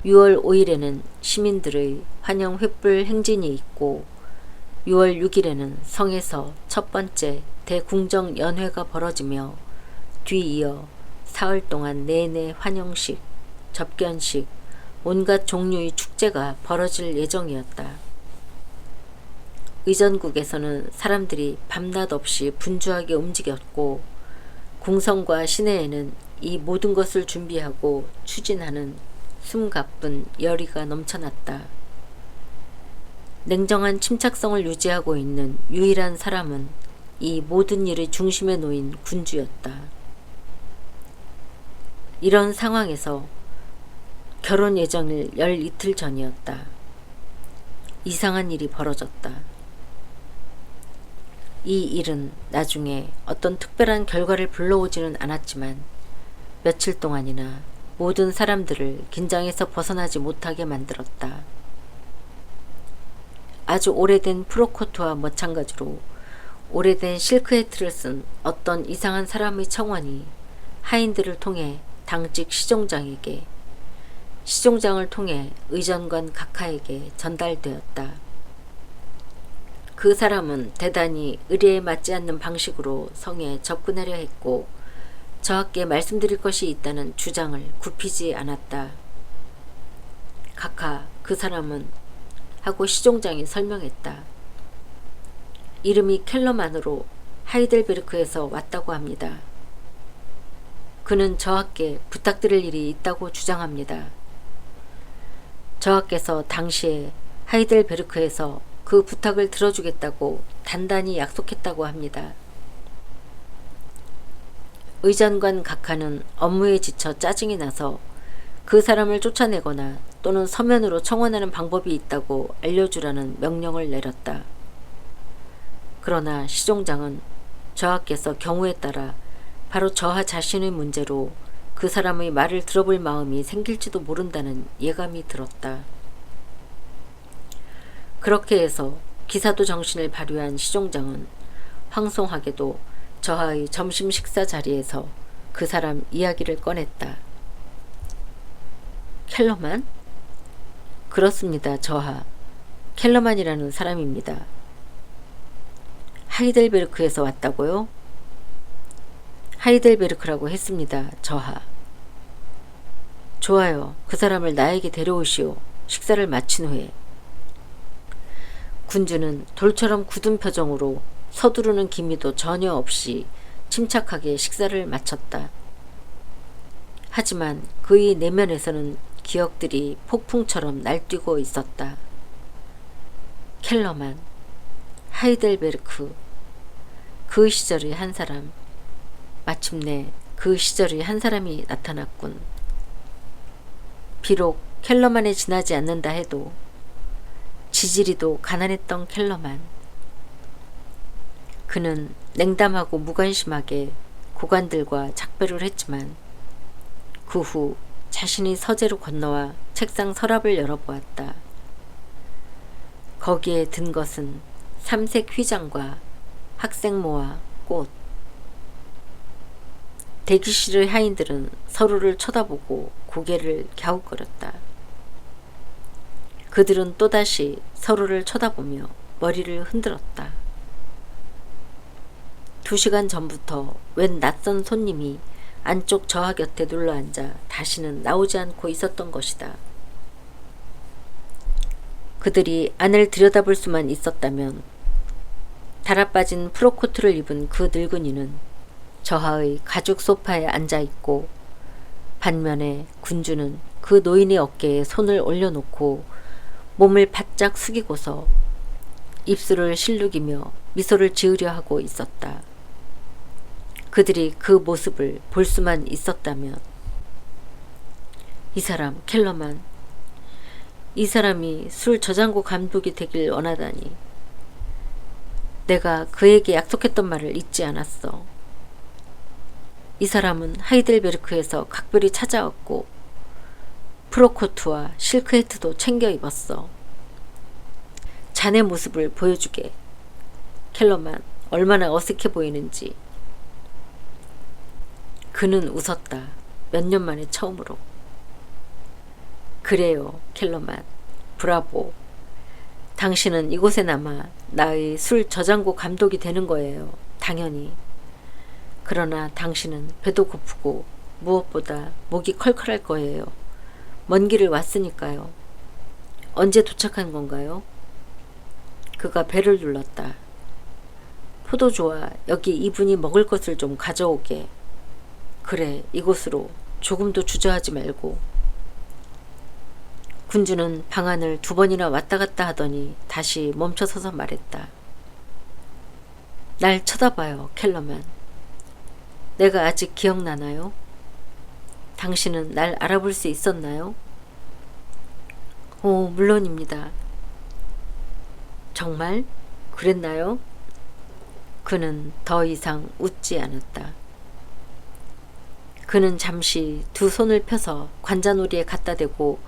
6월 5일에는 시민들의 환영 횃불 행진이 있고 6월 6일에는 성에서 첫 번째 대궁정 연회가 벌어지며 뒤이어 사흘 동안 내내 환영식, 접견식, 온갖 종류의 축제가 벌어질 예정이었다. 의전국에서는 사람들이 밤낮 없이 분주하게 움직였고 궁성과 시내에는 이 모든 것을 준비하고 추진하는 숨가쁜 열의가 넘쳐났다. 냉정한 침착성을 유지하고 있는 유일한 사람은 이 모든 일의 중심에 놓인 군주였다. 이런 상황에서 결혼 예정일 열 이틀 전이었다. 이상한 일이 벌어졌다. 이 일은 나중에 어떤 특별한 결과를 불러오지는 않았지만 며칠 동안이나 모든 사람들을 긴장에서 벗어나지 못하게 만들었다. 아주 오래된 프로코트와 마찬가지로 오래된 실크 해트를 쓴 어떤 이상한 사람의 청원이 하인들을 통해 당직 시종장에게, 시종장을 통해 의전관 각하에게 전달되었다. 그 사람은 대단히 의례에 맞지 않는 방식으로 성에 접근하려 했고 저하께 말씀드릴 것이 있다는 주장을 굽히지 않았다. 각하, 그 사람은 하고 시종장이 설명했다. 이름이 켈러만으로 하이델베르크에서 왔다고 합니다. 그는 저하께 부탁드릴 일이 있다고 주장합니다. 저하께서 당시에 하이델베르크에서 그 부탁을 들어주겠다고 단단히 약속했다고 합니다. 의전관 각하는 업무에 지쳐 짜증이 나서 그 사람을 쫓아내거나 또는 서면으로 청원하는 방법이 있다고 알려주라는 명령을 내렸다. 그러나 시종장은 저하께서 경우에 따라 바로 저하 자신의 문제로 그 사람의 말을 들어볼 마음이 생길지도 모른다는 예감이 들었다. 그렇게 해서 기사도 정신을 발휘한 시종장은 황송하게도 저하의 점심 식사 자리에서 그 사람 이야기를 꺼냈다. 켈러만? 그렇습니다, 저하. 켈러만이라는 사람입니다. 하이델베르크에서 왔다고요? 하이델베르크라고 했습니다, 저하. 좋아요. 그 사람을 나에게 데려오시오. 식사를 마친 후에. 군주는 돌처럼 굳은 표정으로 서두르는 기미도 전혀 없이 침착하게 식사를 마쳤다. 하지만 그의 내면에서는 기억들이 폭풍처럼 날뛰고 있었다. 켈러만, 하이델베르크, 그 시절의 한 사람, 마침내 그 시절의 한 사람이 나타났군. 비록 켈러만에 지나지 않는다 해도 지지리도 가난했던 켈러만. 그는 냉담하고 무관심하게 고관들과 작별을 했지만 그 후 자신이 서재로 건너와 책상 서랍을 열어보았다. 거기에 든 것은 삼색 휘장과 학생모와 꽃. 대기실의 하인들은 서로를 쳐다보고 고개를 갸웃거렸다. 그들은 또다시 서로를 쳐다보며 머리를 흔들었다. 2시간 전부터 웬 낯선 손님이 안쪽 저하 곁에 눌러앉아 다시는 나오지 않고 있었던 것이다. 그들이 안을 들여다볼 수만 있었다면 달아빠진 프로코트를 입은 그 늙은이는 저하의 가죽 소파에 앉아있고 반면에 군주는 그 노인의 어깨에 손을 올려놓고 몸을 바짝 숙이고서 입술을 실룩이며 미소를 지으려 하고 있었다. 그들이 그 모습을 볼 수만 있었다면 이 사람 켈러만, 이 사람이 술 저장고 감독이 되길 원하다니. 내가 그에게 약속했던 말을 잊지 않았어. 이 사람은 하이델베르크에서 각별히 찾아왔고 프로코트와 실크 해트도 챙겨 입었어. 자네 모습을 보여주게. 켈러만 얼마나 어색해 보이는지. 그는 웃었다. 몇 년 만에 처음으로. 그래요, 켈러만. 브라보. 당신은 이곳에 남아 나의 술 저장고 감독이 되는 거예요. 당연히. 그러나 당신은 배도 고프고 무엇보다 목이 컬컬할 거예요. 먼 길을 왔으니까요. 언제 도착한 건가요? 그가 배를 눌렀다. 포도주와 여기 이분이 먹을 것을 좀 가져오게. 그래, 이곳으로. 조금도 주저하지 말고. 군주는 방안을 2번이나 왔다 갔다 하더니 다시 멈춰서서 말했다. 날 쳐다봐요, 켈러만. 내가 아직 기억나나요? 당신은 날 알아볼 수 있었나요? 오, 물론입니다. 정말? 그랬나요? 그는 더 이상 웃지 않았다. 그는 잠시 2 손을 펴서 관자놀이에 갖다 대고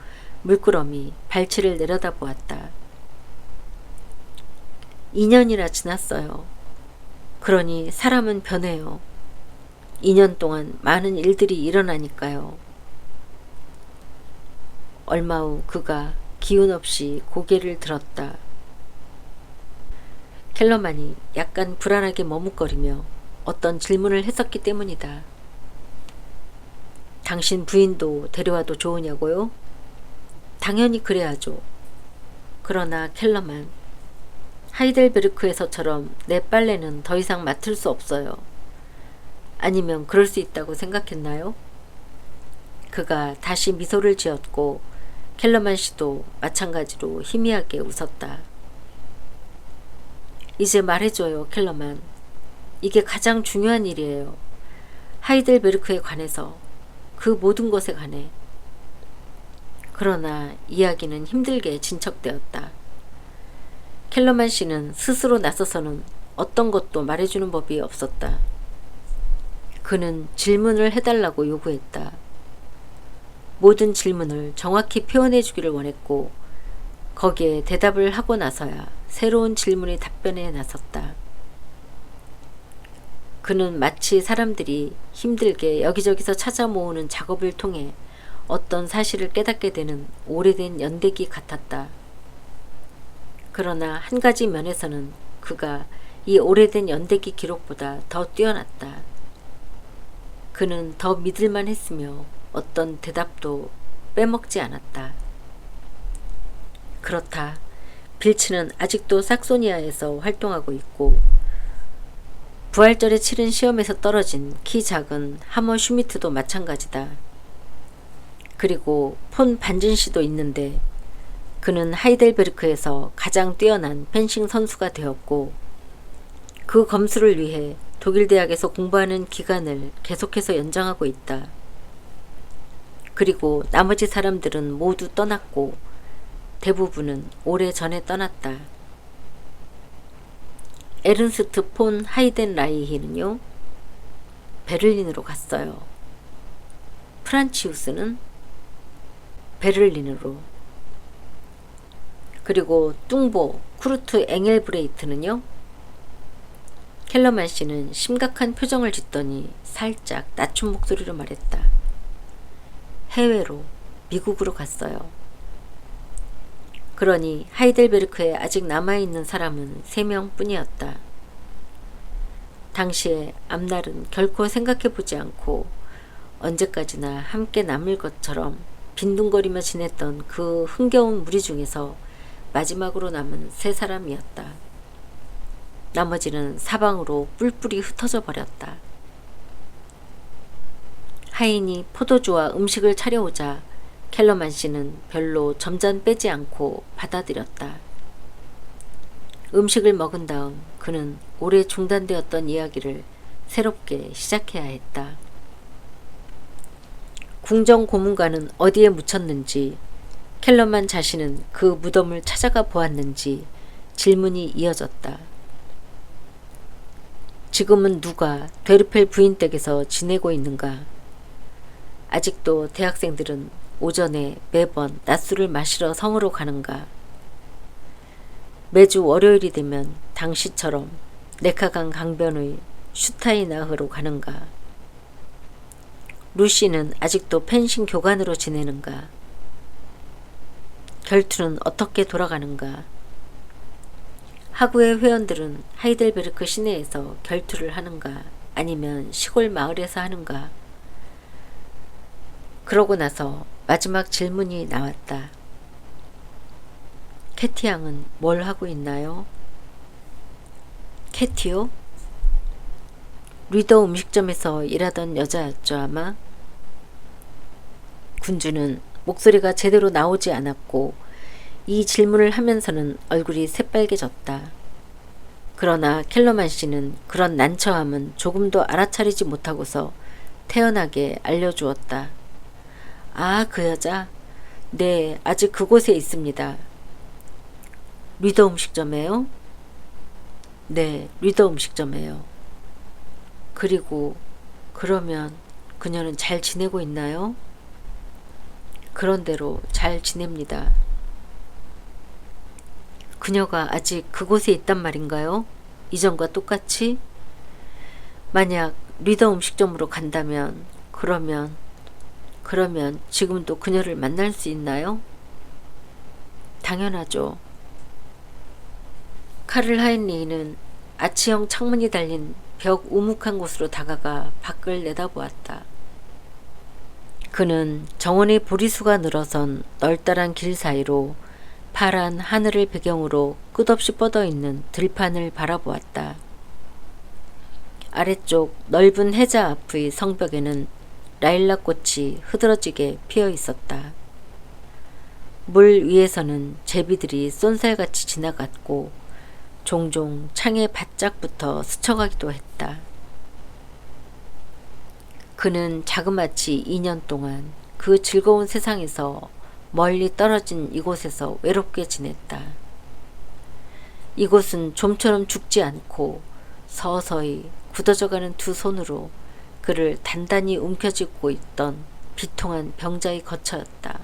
물끄러미 발치를 내려다보았다. 2년이나 지났어요. 그러니 사람은 변해요. 2년 동안 많은 일들이 일어나니까요. 얼마 후 그가 기운 없이 고개를 들었다. 켈러만이 약간 불안하게 머뭇거리며 어떤 질문을 했었기 때문이다. 당신 부인도 데려와도 좋으냐고요? 당연히 그래야죠. 그러나 켈러만, 하이델베르크에서처럼 내 빨래는 더 이상 맡을 수 없어요. 아니면 그럴 수 있다고 생각했나요? 그가 다시 미소를 지었고 켈러만 씨도 마찬가지로 희미하게 웃었다. 이제 말해줘요, 켈러만. 이게 가장 중요한 일이에요. 하이델베르크에 관해서, 그 모든 것에 관해. 그러나 이야기는 힘들게 진척되었다. 켈러만 씨는 스스로 나서서는 어떤 것도 말해주는 법이 없었다. 그는 질문을 해달라고 요구했다. 모든 질문을 정확히 표현해 주기를 원했고 거기에 대답을 하고 나서야 새로운 질문의 답변에 나섰다. 그는 마치 사람들이 힘들게 여기저기서 찾아 모으는 작업을 통해 어떤 사실을 깨닫게 되는 오래된 연대기 같았다. 그러나 한 가지 면에서는 그가 이 오래된 연대기 기록보다 더 뛰어났다. 그는 더 믿을만 했으며 어떤 대답도 빼먹지 않았다. 그렇다. 빌츠는 아직도 삭소니아에서 활동하고 있고 부활절에 치른 시험에서 떨어진 키 작은 하머 슈미트도 마찬가지다. 그리고 폰 반진 씨도 있는데 그는 하이델베르크에서 가장 뛰어난 펜싱 선수가 되었고 그 검수를 위해 독일 대학에서 공부하는 기간을 계속해서 연장하고 있다. 그리고 나머지 사람들은 모두 떠났고 대부분은 오래전에 떠났다. 에른스트 폰 하이덴라이히는요? 베를린으로 갔어요. 프란치우스는 베를린으로. 그리고 뚱보 쿠르트 엥헬브레이트는요? 켈러만 씨는 심각한 표정을 짓더니 살짝 낮춘 목소리로 말했다. 해외로, 미국으로 갔어요. 그러니 하이델베르크에 아직 남아있는 사람은 3명 뿐이었다. 당시에 앞날은 결코 생각해보지 않고 언제까지나 함께 남을 것처럼 빈둥거리며 지냈던 그 흥겨운 무리 중에서 마지막으로 남은 3사람이었다. 나머지는 사방으로 뿔뿔이 흩어져 버렸다. 하인이 포도주와 음식을 차려오자 켈러만 씨는 별로 점잖 빼지 않고 받아들였다. 음식을 먹은 다음 그는 오래 중단되었던 이야기를 새롭게 시작해야 했다. 궁정 고문관은 어디에 묻혔는지, 켈러만 자신은 그 무덤을 찾아가 보았는지 질문이 이어졌다. 지금은 누가 되르펠 부인 댁에서 지내고 있는가? 아직도 대학생들은 오전에 매번 낮술을 마시러 성으로 가는가? 매주 월요일이 되면 당시처럼 네카강 강변의 슈타이나흐로 가는가? 루시는 아직도 펜싱 교관으로 지내는가? 결투는 어떻게 돌아가는가? 하구의 회원들은 하이델베르크 시내에서 결투를 하는가? 아니면 시골 마을에서 하는가? 그러고 나서 마지막 질문이 나왔다. 캐티 양은 뭘 하고 있나요? 캐티요? 리더 음식점에서 일하던 여자였죠 아마? 군주는 목소리가 제대로 나오지 않았고 이 질문을 하면서는 얼굴이 새빨개졌다. 그러나 켈러만 씨는 그런 난처함은 조금도 알아차리지 못하고서 태연하게 알려주었다. 아, 그 여자? 네, 아직 그곳에 있습니다. 리더 음식점에요? 네, 리더 음식점에요. 그리고 그러면 그녀는 잘 지내고 있나요? 그런대로 잘 지냅니다. 그녀가 아직 그곳에 있단 말인가요? 이전과 똑같이? 만약 리더 음식점으로 간다면 그러면 지금도 그녀를 만날 수 있나요? 당연하죠. 카를 하인리히는 아치형 창문이 달린 벽 우묵한 곳으로 다가가 밖을 내다보았다. 그는 정원의 보리수가 늘어선 널따란 길 사이로 파란 하늘을 배경으로 끝없이 뻗어있는 들판을 바라보았다. 아래쪽 넓은 해자 앞의 성벽에는 라일락꽃이 흐드러지게 피어 있었다. 물 위에서는 제비들이 쏜살같이 지나갔고 종종 창에 바짝 붙어 스쳐가기도 했다. 그는 자그마치 2년 동안 그 즐거운 세상에서 멀리 떨어진 이곳에서 외롭게 지냈다. 이곳은 좀처럼 죽지 않고 서서히 굳어져가는 두 손으로 그를 단단히 움켜쥐고 있던 비통한 병자의 거처였다.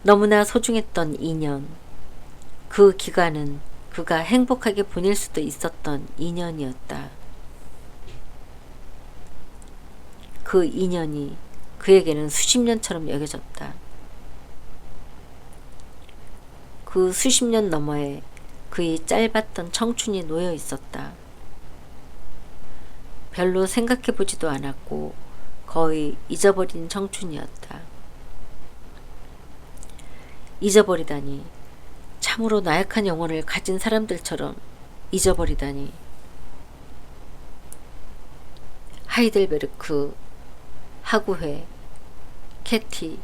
너무나 소중했던 2년. 그 기간은 그가 행복하게 보낼 수도 있었던 2년이었다. 그 2년이 그에게는 수십 년처럼 여겨졌다. 그 수십 년 너머에 그의 짧았던 청춘이 놓여 있었다. 별로 생각해보지도 않았고 거의 잊어버린 청춘이었다. 잊어버리다니, 참으로 나약한 영혼을 가진 사람들처럼 잊어버리다니. 하이델베르크, 하구회, 캐티,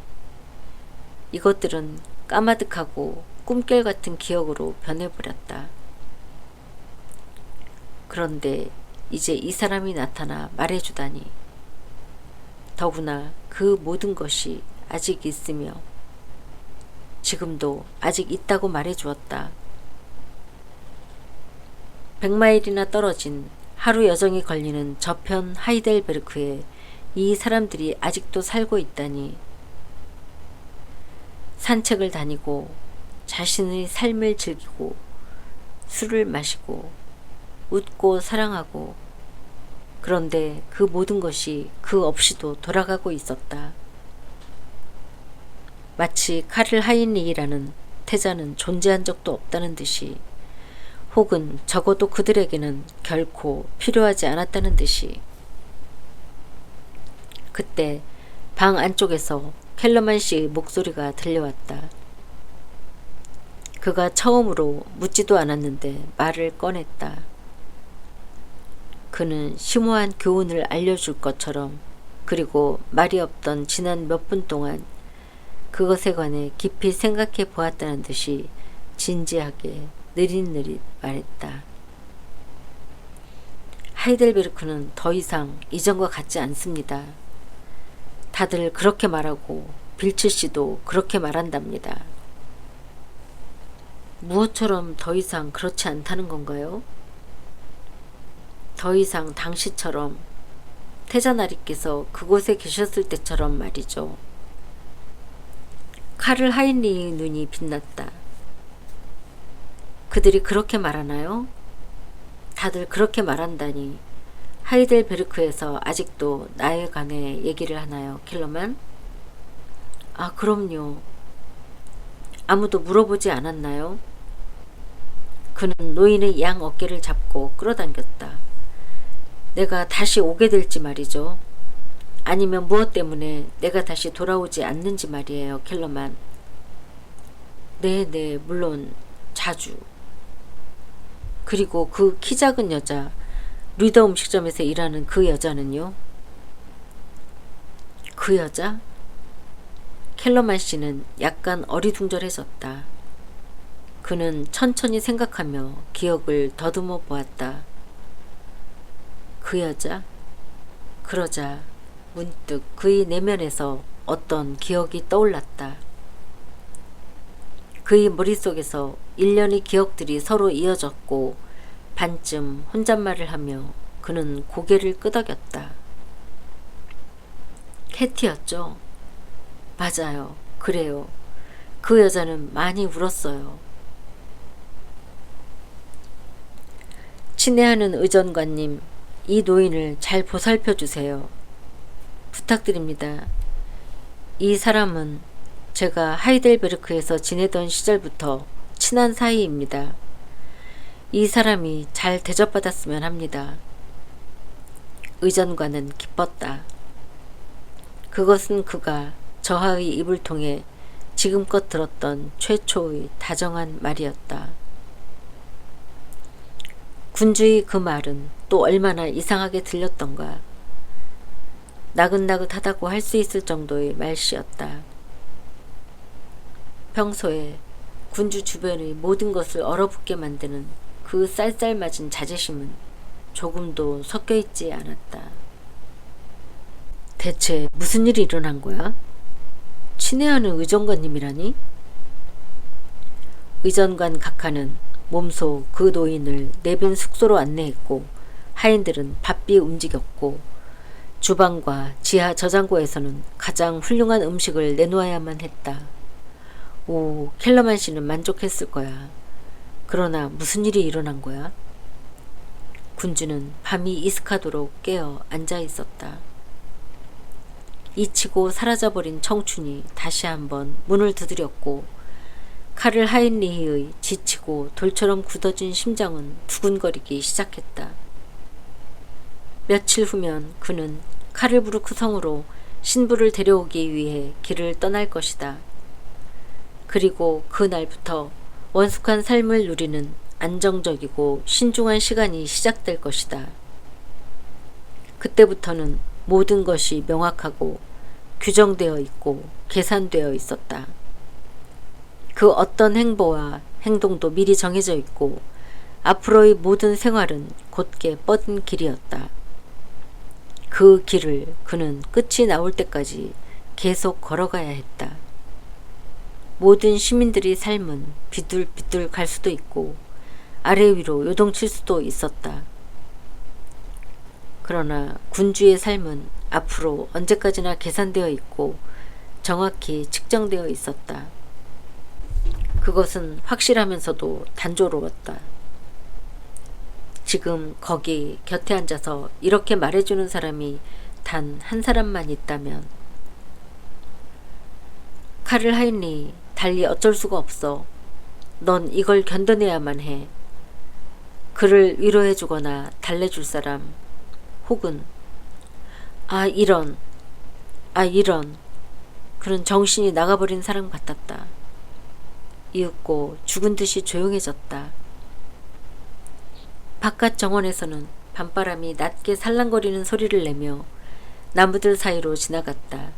이것들은 까마득하고 꿈결 같은 기억으로 변해버렸다. 그런데 이제 이 사람이 나타나 말해주다니. 더구나 그 모든 것이 아직 있으며 지금도 아직 있다고 말해주었다. 100마일이나 떨어진 하루 여정이 걸리는 저편 하이델베르크에 이 사람들이 아직도 살고 있다니. 산책을 다니고 자신의 삶을 즐기고 술을 마시고 웃고 사랑하고, 그런데 그 모든 것이 그 없이도 돌아가고 있었다. 마치 카를 하인리히라는 태자는 존재한 적도 없다는 듯이, 혹은 적어도 그들에게는 결코 필요하지 않았다는 듯이. 그때 방 안쪽에서 켈러만 씨의 목소리가 들려왔다. 그가 처음으로 묻지도 않았는데 말을 꺼냈다. 그는 심오한 교훈을 알려줄 것처럼, 그리고 말이 없던 지난 몇 분 동안 그것에 관해 깊이 생각해 보았다는 듯이 진지하게 느릿느릿 말했다. 하이델베르크는 더 이상 이전과 같지 않습니다. 다들 그렇게 말하고 빌츠 씨도 그렇게 말한답니다. 무엇처럼 더 이상 그렇지 않다는 건가요? 더 이상 당시처럼, 태자나리께서 그곳에 계셨을 때처럼 말이죠. 카를 하인리히의 눈이 빛났다. 그들이 그렇게 말하나요? 다들 그렇게 말한다니. 하이델베르크에서 아직도 나에 관해 얘기를 하나요, 킬러만? 아, 그럼요. 아무도 물어보지 않았나요? 그는 노인의 양 어깨를 잡고 끌어당겼다. 내가 다시 오게 될지 말이죠. 아니면 무엇 때문에 내가 다시 돌아오지 않는지 말이에요, 켈러만. 네, 물론 자주. 그리고 그 키 작은 여자, 리더 음식점에서 일하는 그 여자는요? 그 여자? 켈러만 씨는 약간 어리둥절해졌다. 그는 천천히 생각하며 기억을 더듬어 보았다. 그 여자? 그러자 문득 그의 내면에서 어떤 기억이 떠올랐다. 그의 머릿속에서 일련의 기억들이 서로 이어졌고, 반쯤 혼잣말을 하며 그는 고개를 끄덕였다. 캐티였죠? 맞아요. 그래요. 그 여자는 많이 울었어요. 친애하는 의전관님, 이 노인을 잘 보살펴 주세요. 부탁드립니다. 이 사람은 제가 하이델베르크에서 지내던 시절부터 친한 사이입니다. 이 사람이 잘 대접받았으면 합니다. 의전관은 기뻤다. 그것은 그가 저하의 입을 통해 지금껏 들었던 최초의 다정한 말이었다. 군주의 그 말은 또 얼마나 이상하게 들렸던가. 나긋나긋하다고 할 수 있을 정도의 말씨였다. 평소에 군주 주변의 모든 것을 얼어붙게 만드는 그 쌀쌀맞은 자제심은 조금도 섞여있지 않았다. 대체 무슨 일이 일어난 거야? 친애하는 의전관님이라니? 의전관 각하는 몸소 그 노인을 내빈 숙소로 안내했고, 하인들은 바삐 움직였고, 주방과 지하 저장고에서는 가장 훌륭한 음식을 내놓아야만 했다. 오, 켈러만 씨는 만족했을 거야. 그러나 무슨 일이 일어난 거야? 군주는 밤이 이슥하도록 깨어 앉아 있었다. 잊히고 사라져버린 청춘이 다시 한번 문을 두드렸고, 카를 하인리히의 지치고 돌처럼 굳어진 심장은 두근거리기 시작했다. 며칠 후면 그는 카르부르크 성으로 신부를 데려오기 위해 길을 떠날 것이다. 그리고 그 날부터 원숙한 삶을 누리는 안정적이고 신중한 시간이 시작될 것이다. 그때부터는 모든 것이 명확하고 규정되어 있고 계산되어 있었다. 그 어떤 행보와 행동도 미리 정해져 있고, 앞으로의 모든 생활은 곧게 뻗은 길이었다. 그 길을 그는 끝이 나올 때까지 계속 걸어가야 했다. 모든 시민들의 삶은 비둘비둘 갈 수도 있고 아래 위로 요동칠 수도 있었다. 그러나 군주의 삶은 앞으로 언제까지나 계산되어 있고 정확히 측정되어 있었다. 그것은 확실하면서도 단조로웠다. 지금 거기 곁에 앉아서 이렇게 말해주는 사람이 단 한 사람만 있다면. 카를 하인리, 달리 어쩔 수가 없어. 넌 이걸 견뎌내야만 해. 그를 위로해주거나 달래줄 사람, 혹은 이런. 그는 정신이 나가버린 사람 같았다. 이윽고 죽은 듯이 조용해졌다. 바깥 정원에서는 밤바람이 낮게 살랑거리는 소리를 내며 나무들 사이로 지나갔다.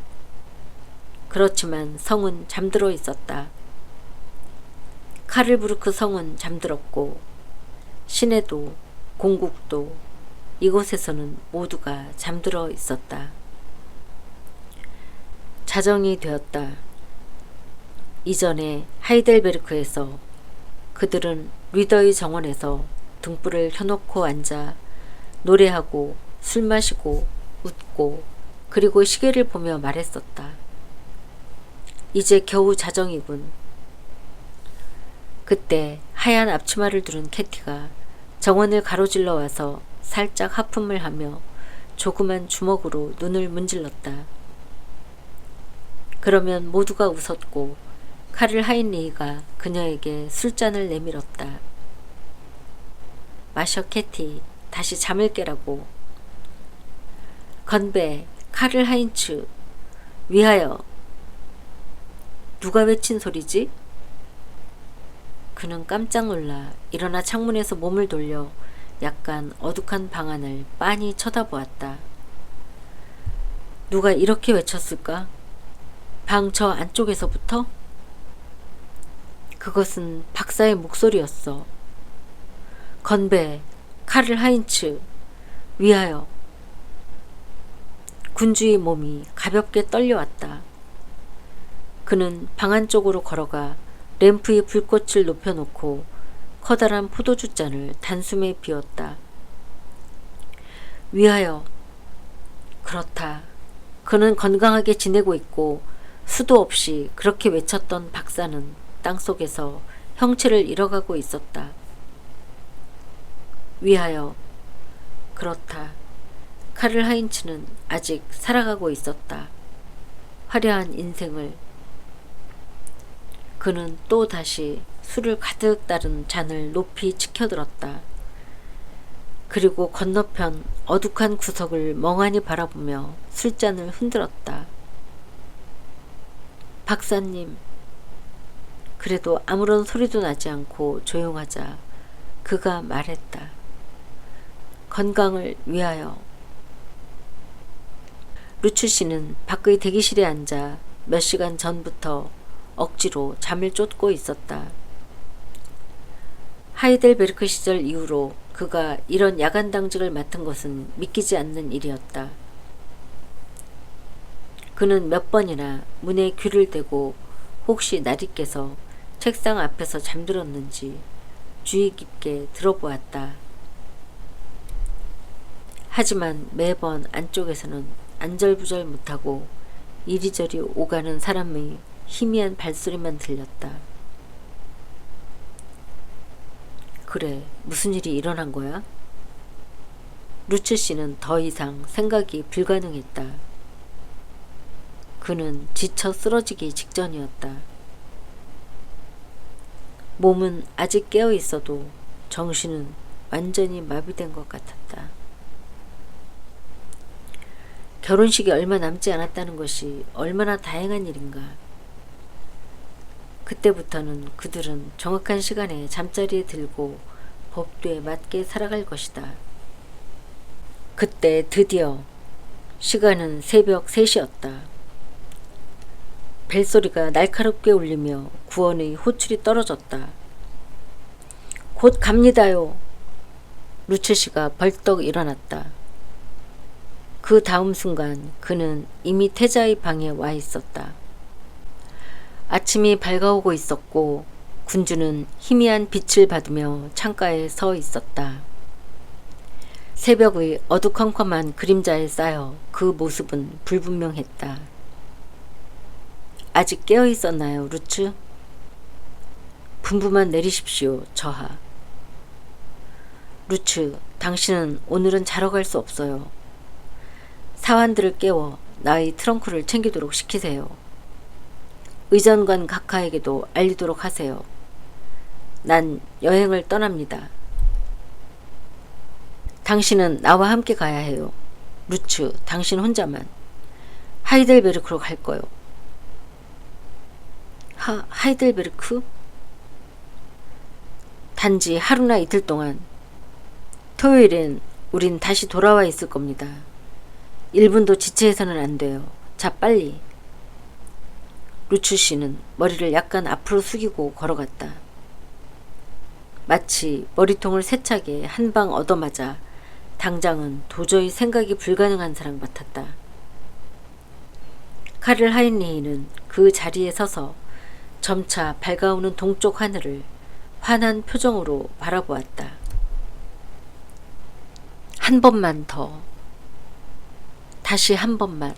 그렇지만 성은 잠들어 있었다. 카를부르크 성은 잠들었고 시내도 공국도 이곳에서는 모두가 잠들어 있었다. 자정이 되었다. 이전에 하이델베르크에서 그들은 리더의 정원에서 등불을 켜놓고 앉아 노래하고 술 마시고 웃고 그리고 시계를 보며 말했었다. 이제 겨우 자정이군. 그때 하얀 앞치마를 두른 캐티가 정원을 가로질러 와서 살짝 하품을 하며 조그만 주먹으로 눈을 문질렀다. 그러면 모두가 웃었고 카를 하인리히가 그녀에게 술잔을 내밀었다. 마셔 캐티, 다시 잠을 깨라고. 건배, 카를 하인츠, 위하여. 누가 외친 소리지? 그는 깜짝 놀라 일어나 창문에서 몸을 돌려 약간 어둑한 방 안을 빤히 쳐다보았다. 누가 이렇게 외쳤을까? 방 저 안쪽에서부터? 그것은 박사의 목소리였어. 건배, 카를 하인츠, 위하여. 군주의 몸이 가볍게 떨려왔다. 그는 방 안쪽으로 걸어가 램프의 불꽃을 높여놓고 커다란 포도주 잔을 단숨에 비웠다. 위하여. 그렇다. 그는 건강하게 지내고 있고 수도 없이 그렇게 외쳤던 박사는 땅속에서 형체를 잃어가고 있었다. 위하여. 그렇다. 카를 하인츠는 아직 살아가고 있었다. 화려한 인생을. 그는 또 다시 술을 가득 따른 잔을 높이 치켜들었다. 그리고 건너편 어둑한 구석을 멍하니 바라보며 술잔을 흔들었다. 박사님. 그래도 아무런 소리도 나지 않고 조용하자 그가 말했다. 건강을 위하여. 루츠 씨는 밖의 대기실에 앉아 몇 시간 전부터 억지로 잠을 쫓고 있었다. 하이델베르크 시절 이후로 그가 이런 야간 당직을 맡은 것은 믿기지 않는 일이었다. 그는 몇 번이나 문에 귀를 대고 혹시 날이 깨서 책상 앞에서 잠들었는지 주의 깊게 들어보았다. 하지만 매번 안쪽에서는 안절부절 못하고 이리저리 오가는 사람의 희미한 발소리만 들렸다. 그래, 무슨 일이 일어난 거야? 루츠 씨는 더 이상 생각이 불가능했다. 그는 지쳐 쓰러지기 직전이었다. 몸은 아직 깨어 있어도 정신은 완전히 마비된 것 같았다. 결혼식이 얼마 남지 않았다는 것이 얼마나 다행한 일인가. 그때부터는 그들은 정확한 시간에 잠자리에 들고 법도에 맞게 살아갈 것이다. 그때 드디어 시간은 새벽 3시였다. 벨소리가 날카롭게 울리며 구원의 호출이 떨어졌다. 곧 갑니다요. 루츠 씨가 벌떡 일어났다. 그 다음 순간 그는 이미 태자의 방에 와 있었다. 아침이 밝아오고 있었고 군주는 희미한 빛을 받으며 창가에 서 있었다. 새벽의 어두컴컴한 그림자에 쌓여 그 모습은 불분명했다. 아직 깨어 있었나요, 루츠? 분부만 내리십시오, 저하. 루츠, 당신은 오늘은 자러 갈 수 없어요. 사환들을 깨워 나의 트렁크를 챙기도록 시키세요. 의전관 각하에게도 알리도록 하세요. 난 여행을 떠납니다. 당신은 나와 함께 가야 해요. 루츠, 당신 혼자만. 하이델베르크로 갈 거요. 하이델베르크? 단지 하루나 이틀 동안. 토요일엔 우린 다시 돌아와 있을 겁니다. 1분도 지체해서는 안 돼요. 자, 빨리. 루츠 씨는 머리를 약간 앞으로 숙이고 걸어갔다. 마치 머리통을 세차게 한 방 얻어맞아 당장은 도저히 생각이 불가능한 사람 같았다. 카를 하인리히는 그 자리에 서서 점차 밝아오는 동쪽 하늘을 환한 표정으로 바라보았다. 한 번만 더. 다시 한 번만.